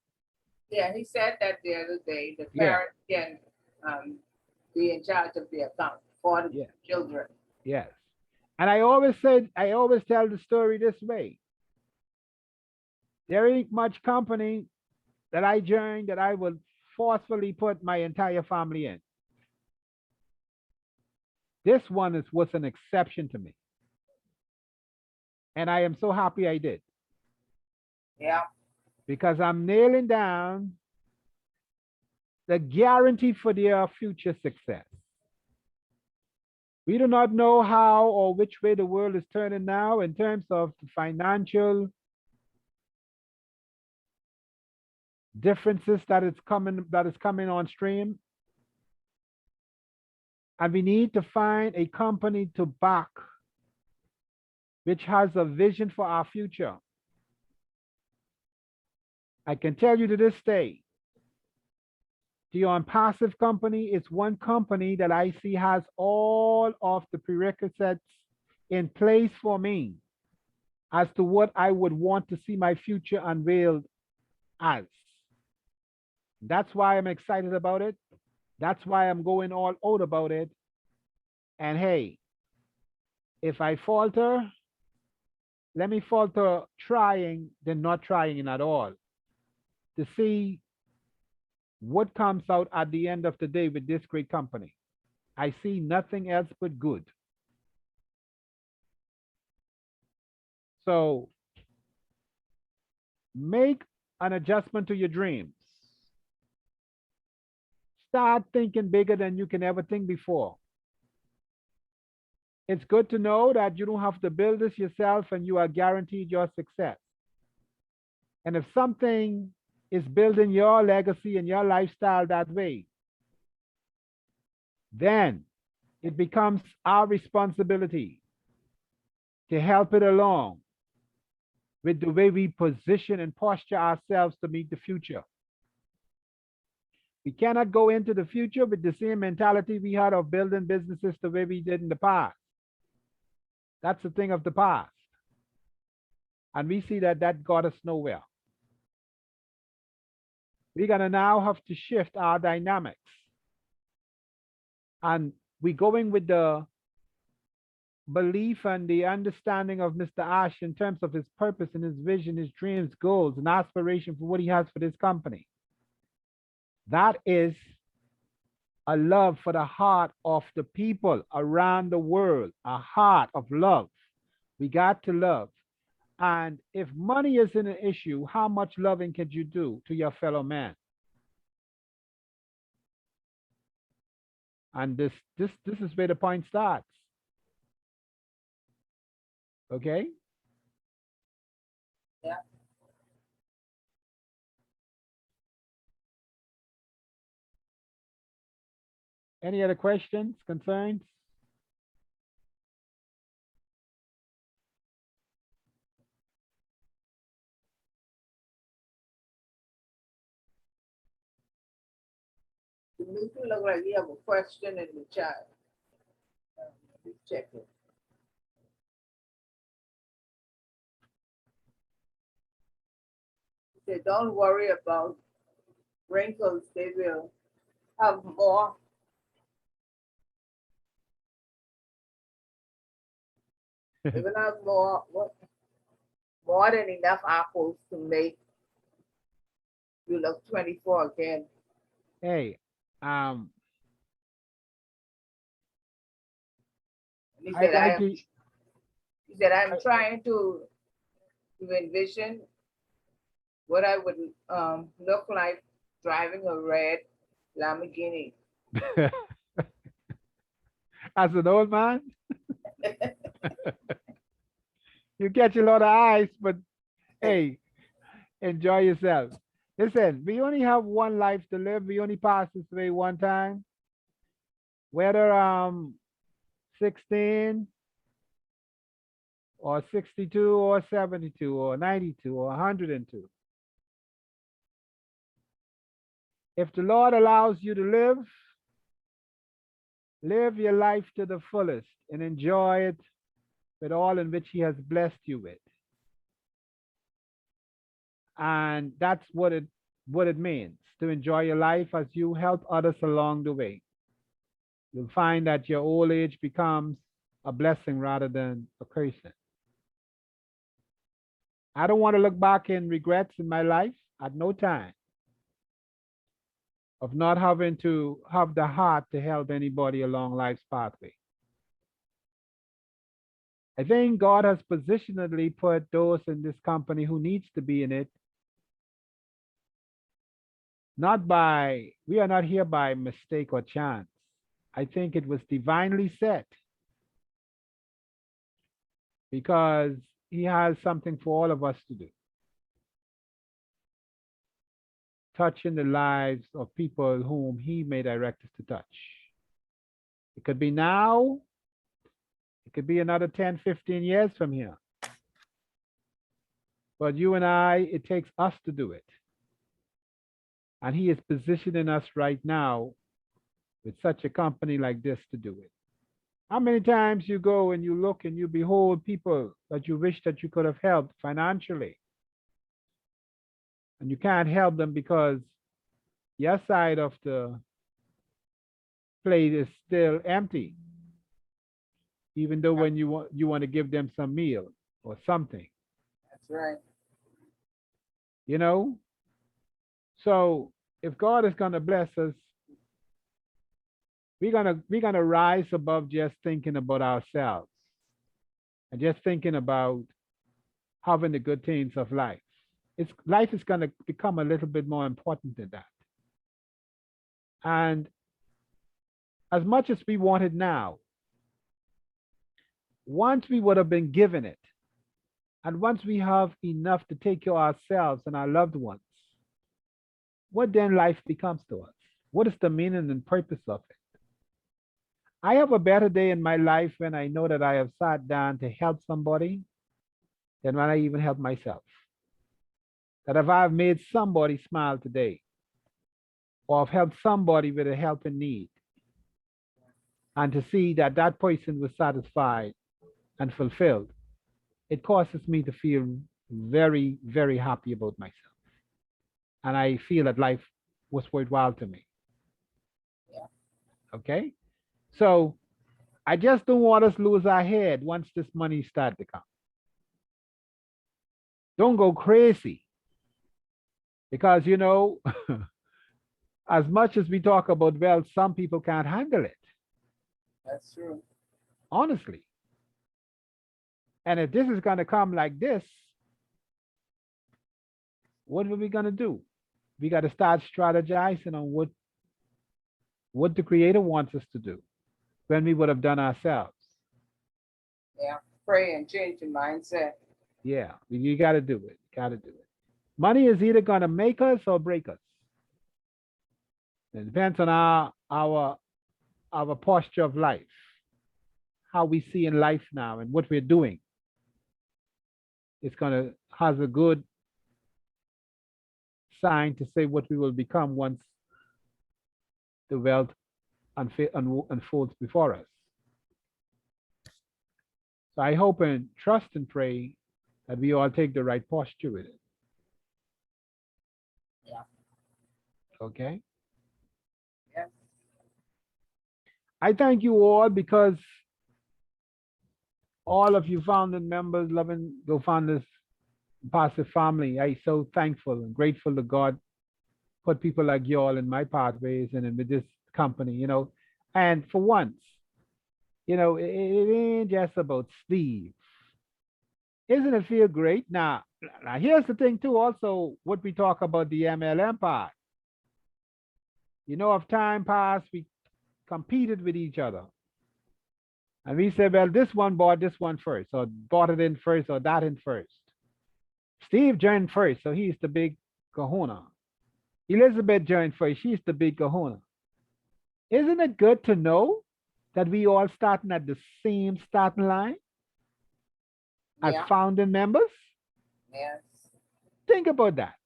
Yeah, he said that the other day, the Yeah, parent can um, be in charge of the account for the yeah, children. yes. And I always tell the story this way. There ain't much company that I joined that I would forcefully put my entire family in. This one was an exception to me. And I am so happy I did Yeah, because I'm nailing down the guarantee for their future success. We do not know how or which way the world is turning now in terms of the financial differences that is coming on stream. And we need to find a company to back which has a vision for our future. I can tell you to this day, the On Passive company is one company that I see has all of the prerequisites in place for me as to what I would want to see my future unveiled as. That's why I'm excited about it. That's why I'm going all out about it. And hey, if I falter, let me falter trying than not trying at all to see what comes out at the end of the day with this great company. I see nothing else but good. So make an adjustment to your dreams. Start thinking bigger than you can ever think before. It's good to know that you don't have to build this yourself and you are guaranteed your success. And if something is building your legacy and your lifestyle that way, then it becomes our responsibility to help it along with the way we position and posture ourselves to meet the future. We cannot go into the future with the same mentality we had of building businesses the way we did in the past. That's a thing of the past. And we see that that got us nowhere. We're going to now have to shift our dynamics. And we're going with the belief and the understanding of Mr. Ash in terms of his purpose and his vision, his dreams, goals, and aspiration for what he has for this company. That is a love for the heart of the people around the world, a heart of love. We got to love. And if money isn't an issue, how much loving can you do to your fellow man? And this is where the point starts. Okay? Yeah. Any other questions, concerns? To me, it look like you have a question in the chat. Let me check it. Say, don't worry about wrinkles. They will have more. They will have more than enough apples to make you look 24 again. Hey, And he I'd said, like to. he said, I'm trying to envision what I would look like driving a red Lamborghini. As an old man, you catch a lot of eyes, but hey, enjoy yourself. Listen, we only have one life to live. We only pass this way one time. Whether 16 or 62 or 72 or 92 or 102. If the Lord allows you to live your life to the fullest and enjoy it with all in which He has blessed you with. And that's what it means to enjoy your life as you help others along the way. You'll find that your old age becomes a blessing rather than a curse. I don't want to look back in regrets in my life at no time of not having to have the heart to help anybody along life's pathway. I think God has positionally put those in this company who needs to be in it. We are not here by mistake or chance. I think it was divinely set because He has something for all of us to do. Touching the lives of people whom He may direct us to touch. It could be now, it could be another 10, 15 years from here. But you and I, it takes us to do it. And He is positioning us right now with such a company like this to do it. How many times you go and you look and you behold people that you wish that you could have helped financially, and you can't help them because your side of the plate is still empty, even though when you want to give them some meal or something, That's right. you know? So if God is gonna bless us, we're gonna rise above just thinking about ourselves and just thinking about having the good things of life. Life is gonna become a little bit more important than that. And as much as we want it now, once we would have been given it, and once we have enough to take care of ourselves and our loved ones, what then life becomes to us? What is the meaning and purpose of it? I have a better day in my life when I know that I have sat down to help somebody than when I even help myself. That if I've made somebody smile today, or I've helped somebody with a helping need, and to see that that person was satisfied and fulfilled, it causes me to feel very, very happy about myself. And I feel that life was worthwhile to me. Yeah. Okay? So I just don't want us lose our head once this money start to come. Don't go crazy. Because As much as we talk about wealth, some people can't handle it, That's true. honestly. And if this is going to come like this, what are we going to do? We got to start strategizing on what the creator wants us to do when we would have done ourselves. Yeah. Pray and change your mindset. Yeah, you got to do it. Got to do it. Money is either going to make us or break us. It depends on our posture of life, how we see in life now, and what we're doing. It's going to has a good sign to say what we will become once the wealth unfolds before us. So I hope and trust and pray that we all take the right posture with it. Yeah. Okay. Yeah. I thank you all because all of you founding members, loving Go Founders Passive family, I so thankful and grateful to God put people like you all in my pathways and with this company, And for once, it ain't just about Steve. Isn't it feel great? Now here's the thing too. Also, what we talk about the MLM part. If time passed, we competed with each other. And we said, well, this one bought this one first, or bought it in first, or that in first. Steve joined first, so he's the big kahuna. Elizabeth joined first, she's the big kahuna. Isn't it good to know that we all starting at the same starting line as Yeah. founding members? Yes. Think about that.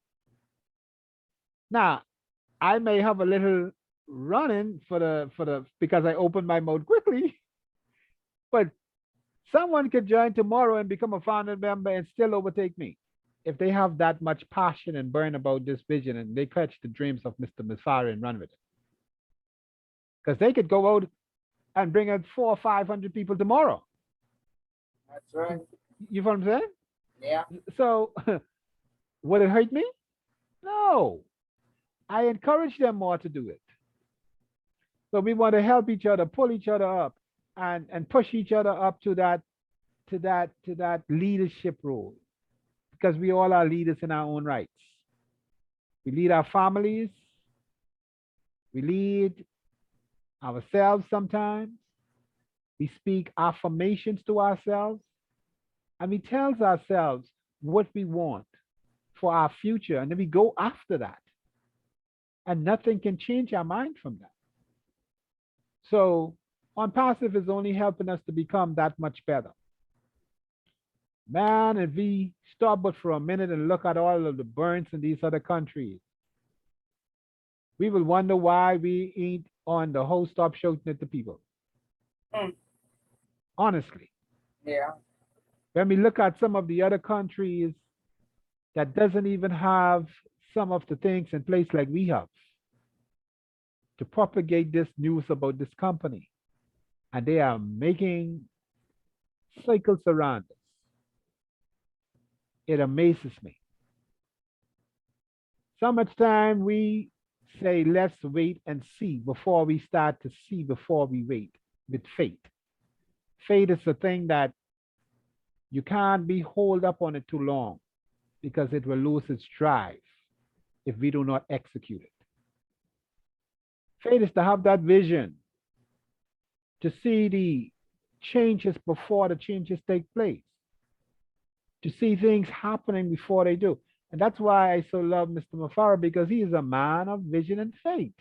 Now, I may have a little running because I opened my mouth quickly, but someone could join tomorrow and become a founding member and still overtake me if they have that much passion and burn about this vision and they catch the dreams of Mr. Misfari and run with it. Because they could go out and bring out 400 or 500 people tomorrow. That's right. You know what I'm saying? Yeah. So, would it hurt me? No. I encourage them more to do it. So we want to help each other, pull each other up, and push each other up to that leadership role, because we all are leaders in our own rights. We lead our families. We lead ourselves sometimes. We speak affirmations to ourselves, and we tell ourselves what we want for our future, and then we go after that. And nothing can change our mind from that. So on passive is only helping us to become that much better. Man, if we stop but for a minute and look at all of the burns in these other countries, we will wonder why we ain't on the whole stop shouting at the people. Mm. Honestly. Yeah. When we look at some of the other countries that doesn't even have some of the things in place like we have to propagate this news about this company, and they are making cycles around us. It amazes me. So much time we say, let's wait and see before we start to see before we wait with faith. Faith is a thing that you can't be hold up on it too long because it will lose its drive if we do not execute it. Faith is to have that vision, to see the changes before the changes take place, to see things happening before they do. And that's why I so love Mr. Mafara, because he is a man of vision and faith.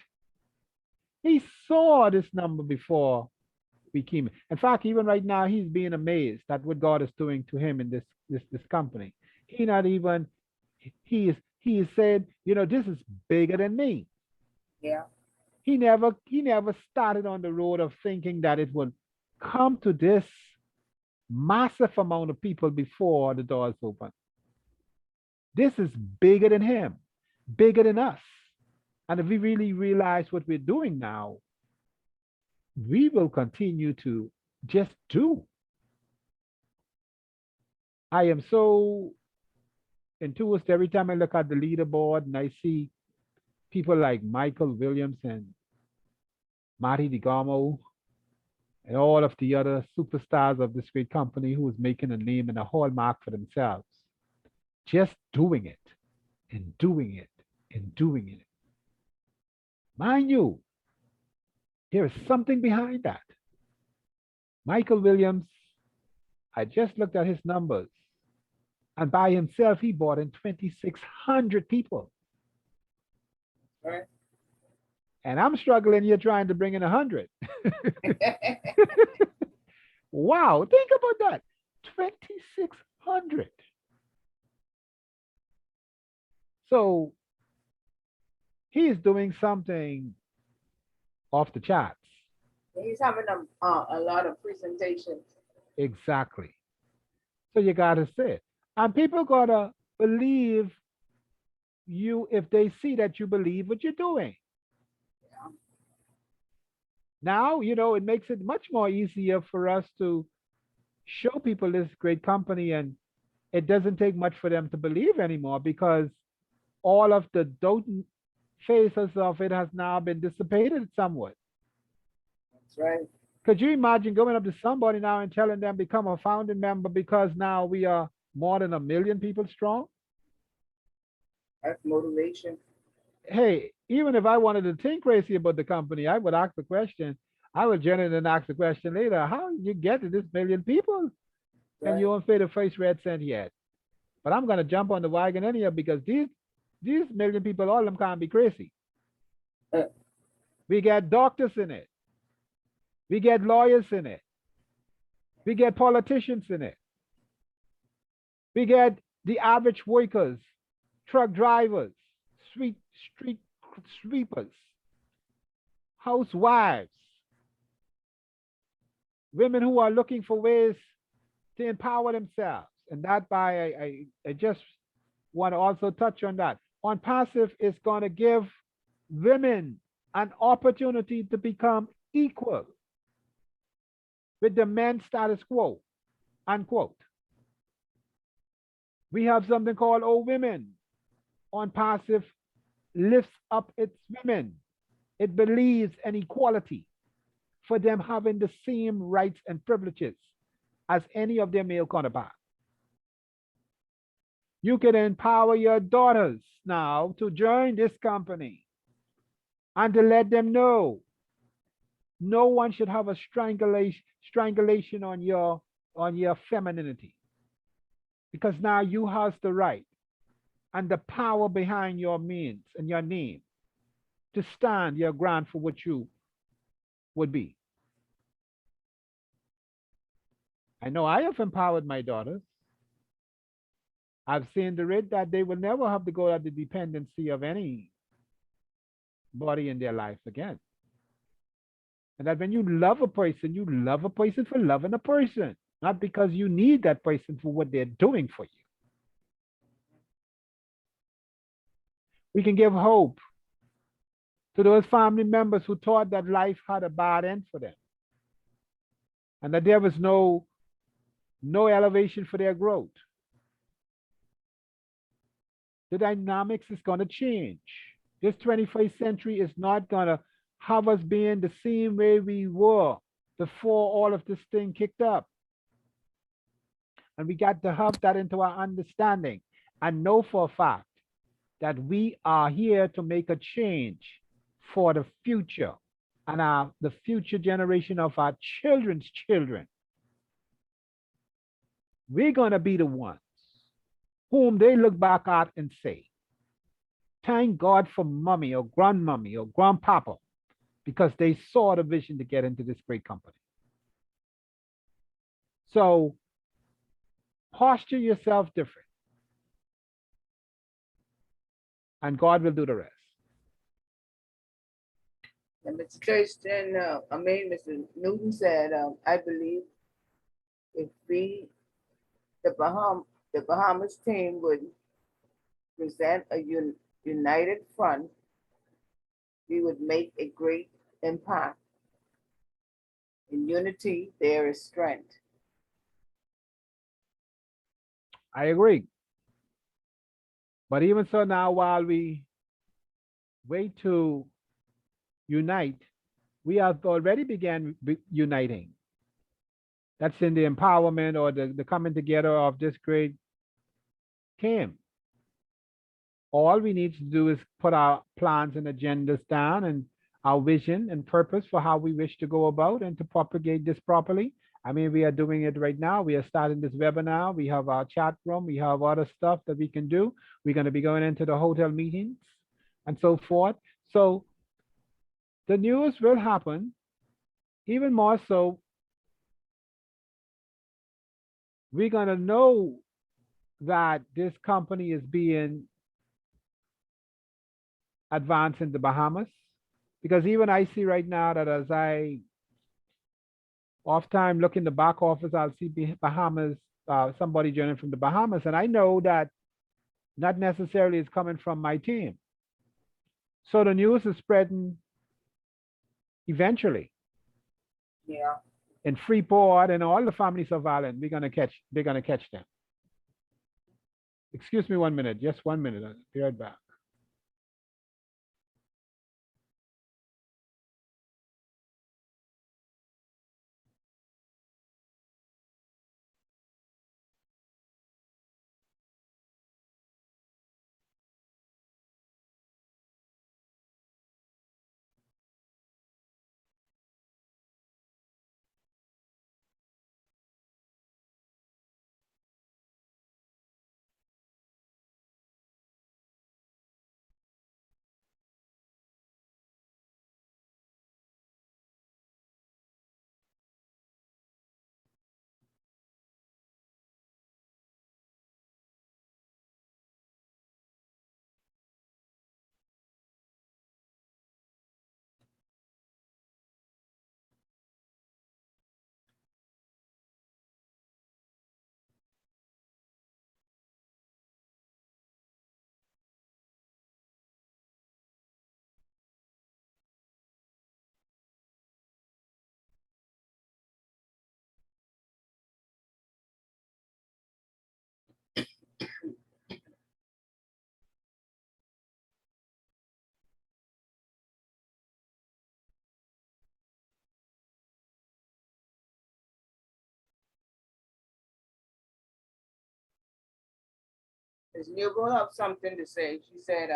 He saw this number before we came. In fact, even right now, he's being amazed at what God is doing to him in this company. He not even he is said, this is bigger than me. Yeah. He never started on the road of thinking that it would come to this massive amount of people before the doors open. This is bigger than him, bigger than us. And if we really realize what we're doing now, we will continue to just do. I am so enthused every time I look at the leaderboard and I see people like Michael Williams and Marty DeGarmo and all of the other superstars of this great company who is making a name and a hallmark for themselves, just doing it and doing it and doing it. Mind you, there is something behind that. Michael Williams, I just looked at his numbers, and by himself, he brought in 2,600 people. Right. And I'm struggling here trying to bring in 100. Wow, think about that. 2,600. So he's doing something off the charts. He's having a lot of presentations. Exactly. So you got to say it. And people got to believe you if they see that you believe what you're doing. Yeah. Now, it makes it much more easier for us to show people this great company, and it doesn't take much for them to believe anymore because all of the doting phases of it has now been dissipated somewhat. That's right. Could you imagine going up to somebody now and telling them become a founding member because now we are more than 1 million people strong? That's motivation. Hey, even if I wanted to think crazy about the company, I would ask the question. I would generally then ask the question later, how did you get to this million people and Right. you don't pay the first red cent yet? But I'm gonna jump on the wagon anyhow because these million people, all of them can't be crazy. Uh, We get doctors in it. We get lawyers in it. We get politicians in it. We get the average workers, truck drivers, street sweepers, housewives, women who are looking for ways to empower themselves. And that by I just want to also touch on that. On passive is going to give women an opportunity to become equal with the men status quo, unquote. We have something called Oh Women. On passive lifts up its women. It believes in equality for them having the same rights and privileges as any of their male counterparts. You can empower your daughters now to join this company and to let them know no one should have a strangulation on your femininity because now you have the right and the power behind your means and your name to stand your ground for what you would be. I know I have empowered my daughters. I've seen the rate that they will never have to go at the dependency of any body in their life again. And that when you love a person for loving a person, not because you need that person for what they're doing for you. We can give hope to those family members who thought that life had a bad end for them and that there was no elevation for their growth. The dynamics is going to change. This 21st century is not going to have us being the same way we were before all of this thing kicked up. And we got to have that into our understanding and know for a fact that we are here to make a change for the future and the future generation of our children's children. We're going to be the ones whom they look back at and say, thank God for mommy or grandmommy or grandpapa because they saw the vision to get into this great company. So posture yourself different and God will do the rest. And Mr. Thurston, Mr. Newton said, I believe if the Bahamas team would present a united front, we would make a great impact. In unity, there is strength. I agree. But even so now, while we way to unite, we have already began uniting. That's in the empowerment or the coming together of this great team. All we need to do is put our plans and agendas down and our vision and purpose for how we wish to go about and to propagate this properly. I mean, we are doing it right now. We are starting this webinar. We have our chat room. We have other stuff that we can do. We're going to be going into the hotel meetings and so forth. So the news will happen. Even more so, we're going to know that this company is being advanced in the Bahamas. Because even I see right now that as I off time look in the back office, I'll see Bahamas, somebody joining from the Bahamas. And I know that not necessarily is coming from my team. So the news is spreading eventually Yeah. in Freeport and all the families of Ireland. They're gonna catch them. Excuse me 1 minute, just 1 minute. I'll be right back. Ms. Newell have something to say. She said,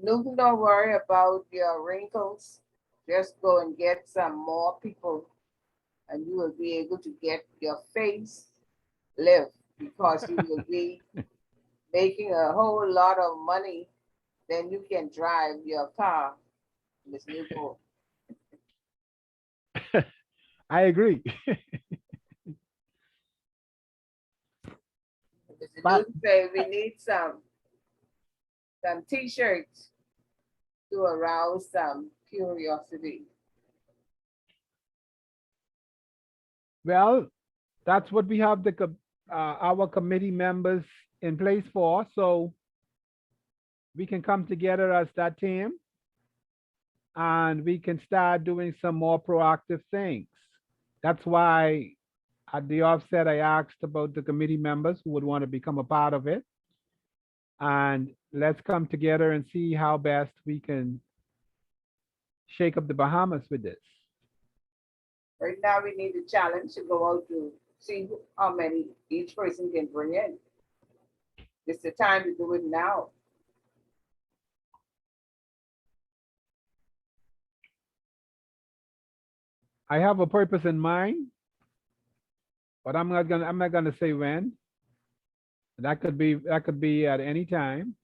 Newton, don't worry about your wrinkles. Just go and get some more people and you will be able to get your face lift because you will be making a whole lot of money. Then you can drive your car, Ms. Newport. I agree. Mr. But Newton say we need some t-shirts to arouse some curiosity. well, that's what we have our committee members in place for. So we can come together as that team and we can start doing some more proactive things. That's why at the offset, I asked about the committee members who would want to become a part of it. And let's come together and see how best we can shake up the Bahamas with this. Right now, we need a challenge to go out to see how many each person can bring in. It's the time to do it now. I have a purpose in mind, but I'm not gonna say when. That could be at any time.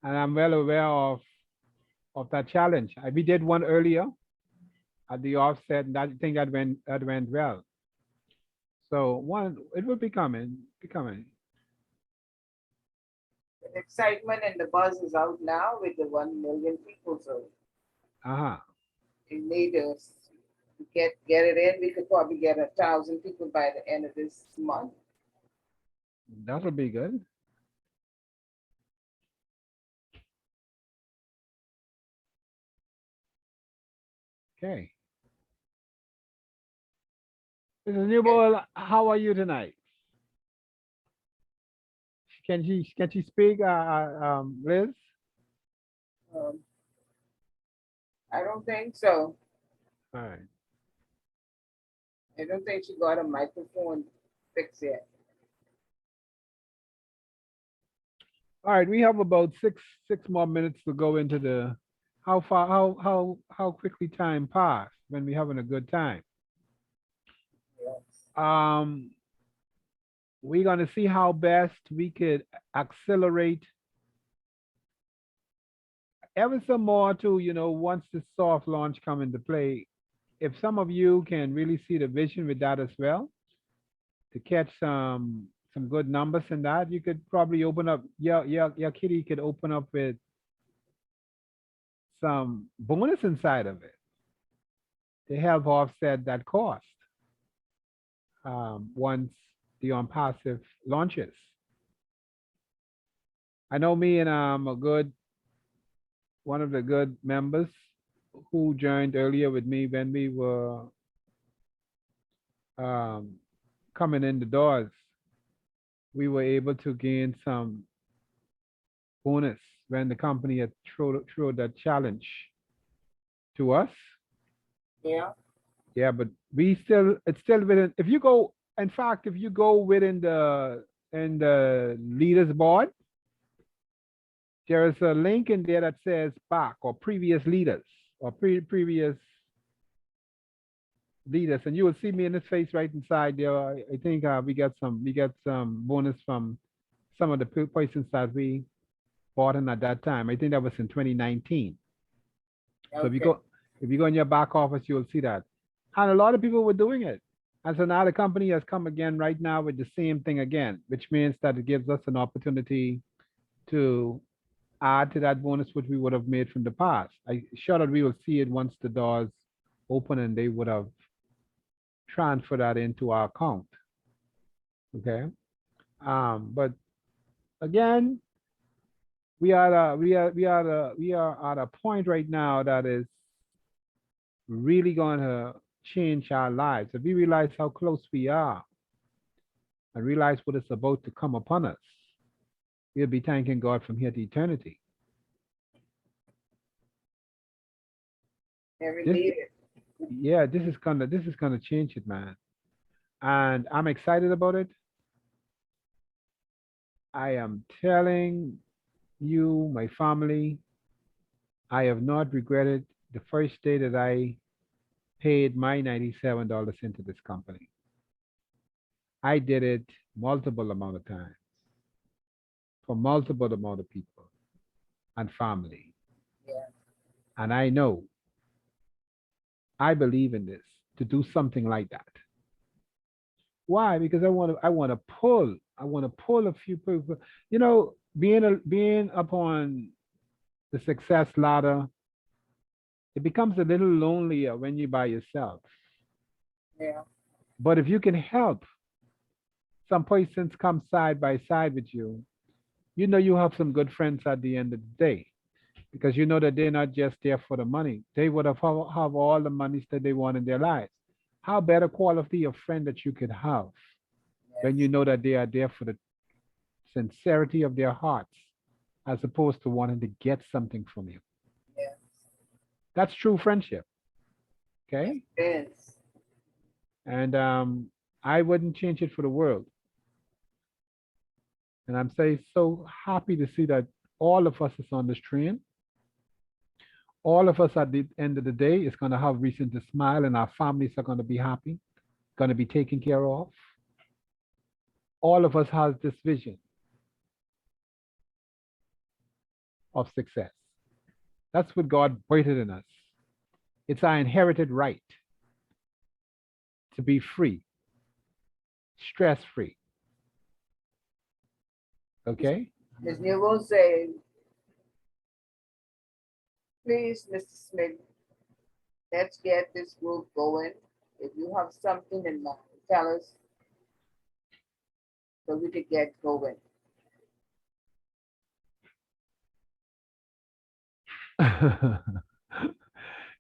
And I'm well aware of that challenge. We did one earlier at the offset, and I think that went well. So one, it will be coming. The excitement and the buzz is out now with the 1 million people. So Uh-huh. you need to get it in. We could probably get 1,000 people by the end of this month. That'll be good. Okay. Mrs. Newbold, how are you tonight? She can she speak, Liz? Um, I don't think so. All right. I don't think she got a microphone fixed yet. All right, we have about six more minutes to go into the how quickly time passed when we're having a good time. Yes. We're gonna see how best we could accelerate ever so more to, once the soft launch come into play. If some of you can really see the vision with that as well, to catch some good numbers in that, you could probably open up your kitty could open up with some bonus inside of it to help offset that cost once the on passive launches. I know me and a good one of the good members who joined earlier with me when we were um, coming in the doors, we were able to gain some bonus when the company had throw that challenge to us. Yeah. Yeah, but it's still within, if you go, in fact, if you go within the leaders board, there is a link in there that says back or previous leaders or previous leaders, and you will see me in this face right inside there. I think we got some bonus from some of the persons that we bought in at that time. I think that was in 2019. So Okay. if you go in your back office, you will see that. And a lot of people were doing it. And so now the company has come again right now with the same thing again, which means that it gives us an opportunity to add to that bonus which we would have made from the past. I sure that we will see it once the doors open and they would have transferred that into our account. Okay. But again, we are at a point right now that is really going to change our lives. If we realize how close we are and realize what is about to come upon us, we'll be thanking God from here to eternity. Every This, leader. yeah, this is gonna change it, man. And I'm excited about it. I am telling you, my family, I have not regretted the first day that I paid my $97 into this company. I did it multiple amount of times for multiple amount of people and family. Yeah. And I know, I believe in this to do something like that. Why? Because I want to pull a few people. Being upon the success ladder, it becomes a little lonelier when you're by yourself. Yeah. But if you can help some persons come side by side with you, you know you have some good friends at the end of the day. Because you know that they're not just there for the money. They would have all the monies that they want in their lives. How better quality of friend that you could have when you Yes. know that they are there for the sincerity of their hearts, as opposed to wanting to get something from you. Yes. That's true friendship. Okay. Yes. And I wouldn't change it for the world. And I'm so happy to see that all of us is on this train. All of us at the end of the day is going to have reason to smile, and our families are going to be happy, going to be taken care of. All of us has this vision of success. That's what God waited in us. It's our inherited right to be free, stress free. Okay? Ms. New will say, please, Mr. Smith, let's get this group going. If you have something in mind, tell us so we could get going.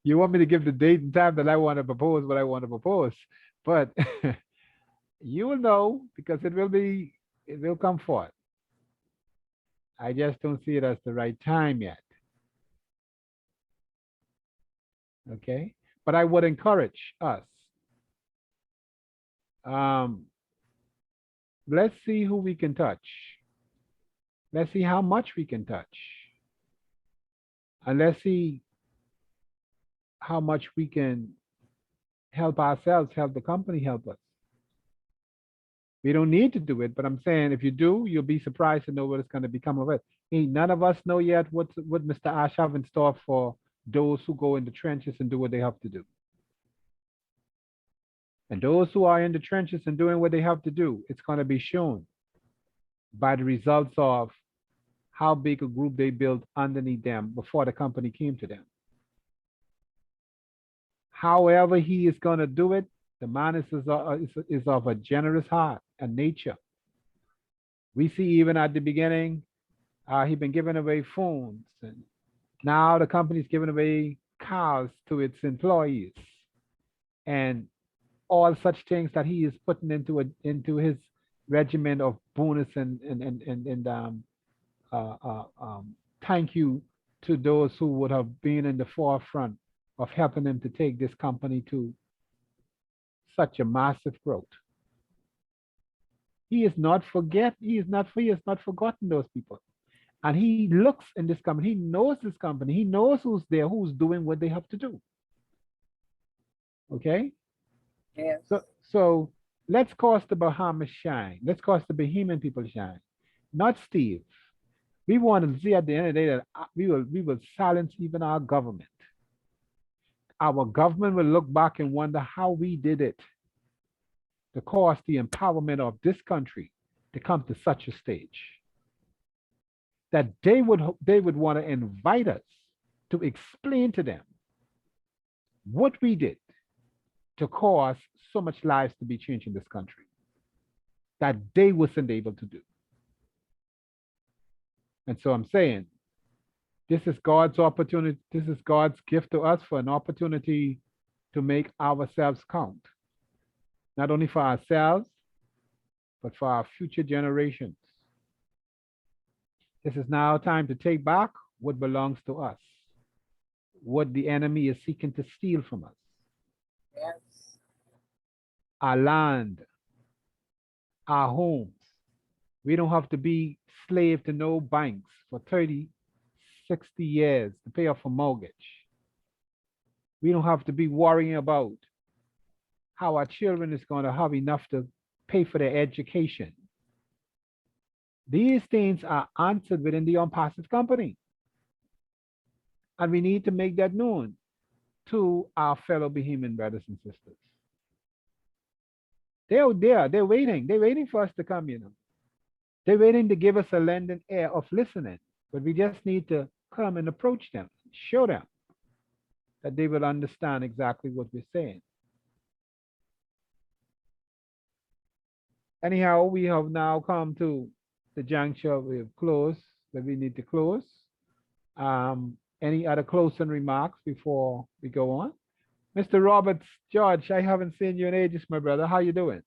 You want me to give the date and time that I want to propose what I want to propose, but you will know because it will come forth. I just don't see it as the right time yet. Okay. But I would encourage us. Um, let's see who we can touch. Let's see how much we can touch. And let's see how much we can help ourselves, help the company help us. We don't need to do it, but I'm saying if you do, you'll be surprised to know what is going to become of it. None of us know yet what Mr. Ash have in store for those who go in the trenches and do what they have to do. And those who are in the trenches and doing what they have to do, it's going to be shown by the results of how big a group they built underneath them before the company came to them. However he is going to do it, the man is of a generous heart and nature. We see even at the beginning, he's been giving away phones, and now the company's giving away cars to its employees, and all such things that he is putting into his regimen of bonus and thank you to those who would have been in the forefront of helping him to take this company to such a massive growth. He is not forgotten those people. And he looks in this company, he knows this company, he knows who's there, who's doing what they have to do. Okay? Yes. So let's cause the Bahamas shine. Let's cause the Bahamian people shine. Not Steve. We want to see at the end of the day that we will silence even our government. Our government will look back and wonder how we did it to cause the empowerment of this country to come to such a stage. That they would want to invite us to explain to them what we did to cause so much lives to be changed in this country that they wasn't able to do. And so I'm saying, this is God's opportunity. This is God's gift to us for an opportunity to make ourselves count, not only for ourselves, but for our future generations. This is now time to take back what belongs to us, what the enemy is seeking to steal from us. Yes. Our land, our homes. We don't have to be slave to no banks for 30, 60 years to pay off a mortgage. We don't have to be worrying about how our children is going to have enough to pay for their education. These things are answered within the unpassive company. And we need to make that known to our fellow Bahamian brothers and sisters. They're there, they're waiting for us to come, you know. They're waiting to give us a lending air of listening, but we just need to come and approach them, show them that they will understand exactly what we're saying. Anyhow, we have now come to the juncture we have closed, that we need to close. Any other closing remarks before we go on? Mr. Roberts, George, I haven't seen you in ages, my brother. How you doing?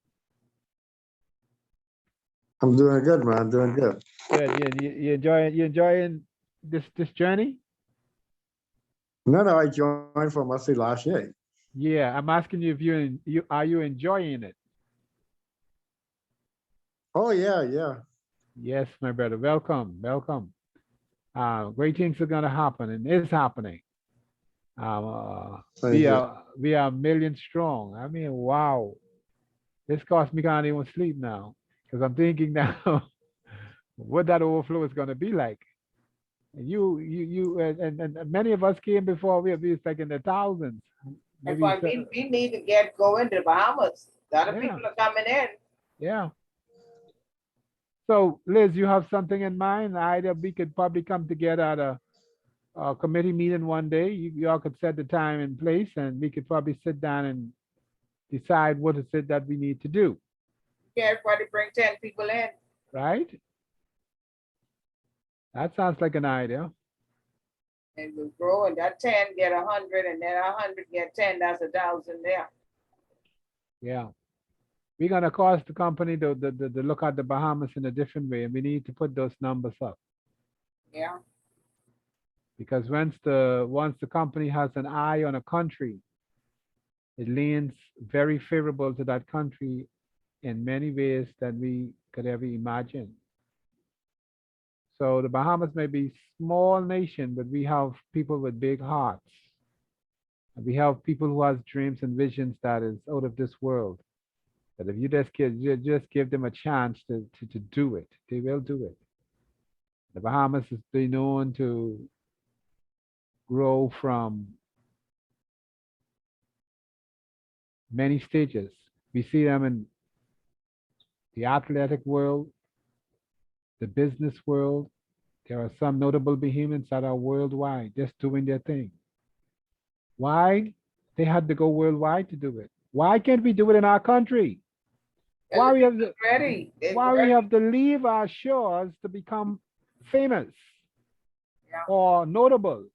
I'm doing good, man. Doing good. Good. You enjoying this journey? No, I joined for mostly last year. Yeah, I'm asking you if you are you enjoying it? Oh yeah. Yes, my brother. Welcome. Great things are gonna happen and is happening. Thank We you. are a million strong. I mean, wow. This cost me can't even sleep now because I'm thinking now what that overflow is gonna be like. And you and many of us came before we was like in the thousands. And Maybe we need to get going to the Bahamas. A lot of Yeah. people are coming in. yeah. So Liz, you have something in mind? Either we could probably come together at a committee meeting one day. You all could set the time and place, and we could probably sit down and decide what is it that we need to do, Get everybody bring 10 people in. right? That sounds like an idea. And we'll grow, and that 10 get 100, and then 100 get 10. That's 1,000 there. Yeah. We're gonna cause the company to look at the Bahamas in a different way, and we need to put those numbers up. Yeah, Because once the company has an eye on a country, it leans very favorable to that country in many ways that we could ever imagine. So the Bahamas may be small nation, but we have people with big hearts. And we have people who has dreams and visions that is out of this world. That if you just give them a chance to do it, they will do it. The Bahamas is been known to grow from many stages. We see them in the athletic world, the business world. There are some notable behemoths that are worldwide, just doing their thing. Why? They had to go worldwide to do it. Why can't we do it in our country? and Why the we have people to, ready. They why we ready. have to leave our shores to become famous Yeah. or notable,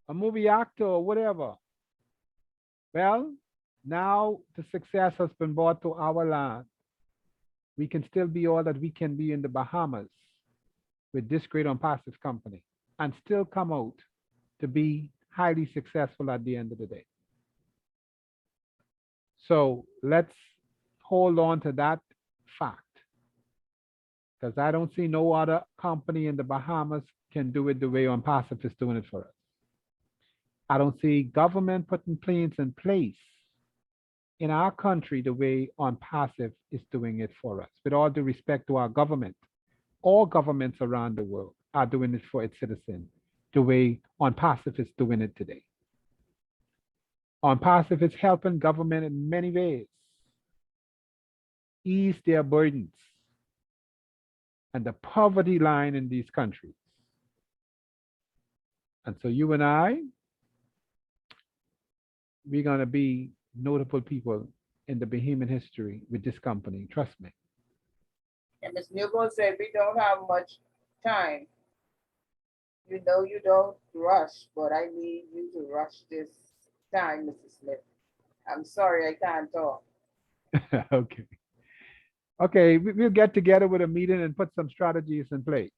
a movie actor or whatever? Well, now the success has been brought to our land. We can still be all that we can be in the Bahamas with this great unpassive company and still come out to be highly successful at the end of the day. So let's hold on to that fact because I don't see no other company in the Bahamas can do it the way Unpassive is doing it for us. I don't see government putting plans in place in our country the way Unpassive is doing it for us. With all due respect to our government, all governments around the world are doing it for its citizens the way Unpassive is doing it today. Unpassive is helping government in many ways ease their burdens and the poverty line in these countries. And so you and I, we're going to be notable people in the Bahamian history with this company. Trust me. And Ms. Newbold said, we don't have much time. You know you don't rush, but I need you to rush this time, Mrs. Smith. I'm sorry I can't talk. Okay. Okay, we'll get together with a meeting and put some strategies in place.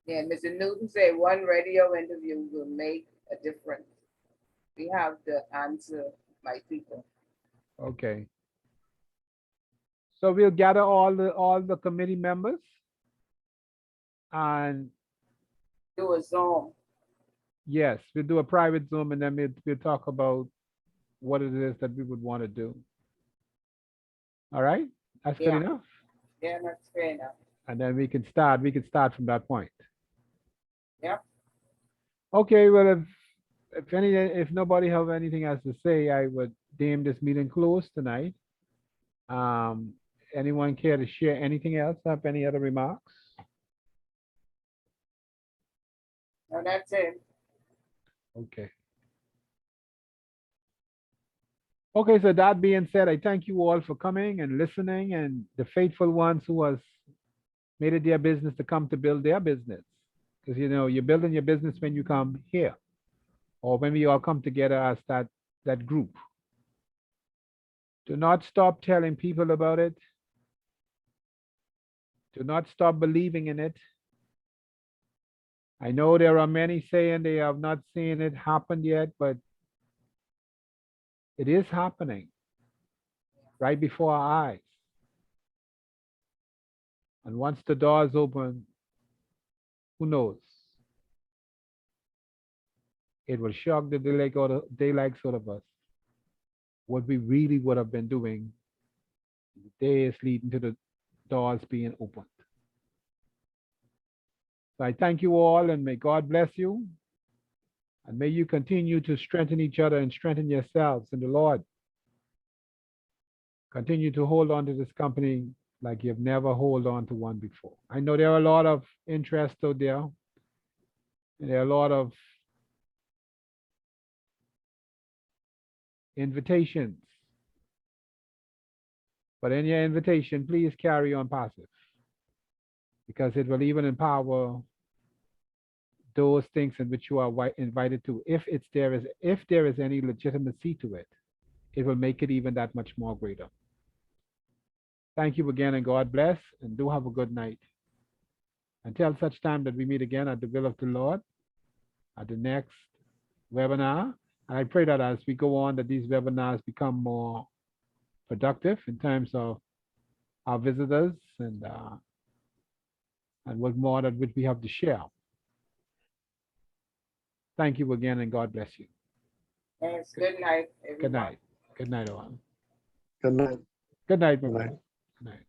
Yeah, Mr. Newton said one radio interview will make a difference. We have the answer, my people. Okay. So we'll gather all the committee members and Do a Zoom. yes, we'll do a private Zoom and then we'll talk about what it is that we would want to do. All right? That's good Yeah, enough. yeah, that's fair enough. And then we can start from that point. Yeah. Okay, well if nobody have anything else to say, I would deem this meeting closed tonight. Um, anyone care to share anything else? Have any other remarks? No, that's it. Okay. Okay, so that being said, I thank you all for coming and listening and the faithful ones who has made it their business to come to build their business. Because you're building your business when you come here or when we all come together as that group. Do not stop telling people about it. Do not stop believing in it. I know there are many saying they have not seen it happen yet, but it is happening right before our eyes. And once the doors open, who knows? It will shock the daylights out of us. What we really would have been doing in the days leading to the doors being opened. So I thank you all and may God bless you. And may you continue to strengthen each other and strengthen yourselves in the Lord. Continue to hold on to this company like you've never held on to one before. I know there are a lot of interest out there, and there are a lot of invitations. But in your invitation, please carry on passive because it will even empower those things in which you are invited to. If there is any legitimacy to it, it will make it even that much more greater. Thank you again and God bless and do have a good night. Until such time that we meet again at the will of the Lord at the next webinar. And I pray that as we go on, that these webinars become more productive in terms of our visitors and what more that which we have to share. Thank you again, and God bless you. Thanks. Good night, Good everyone. night. Good night, all. Good night. Good night, Good my night. brother. Good night.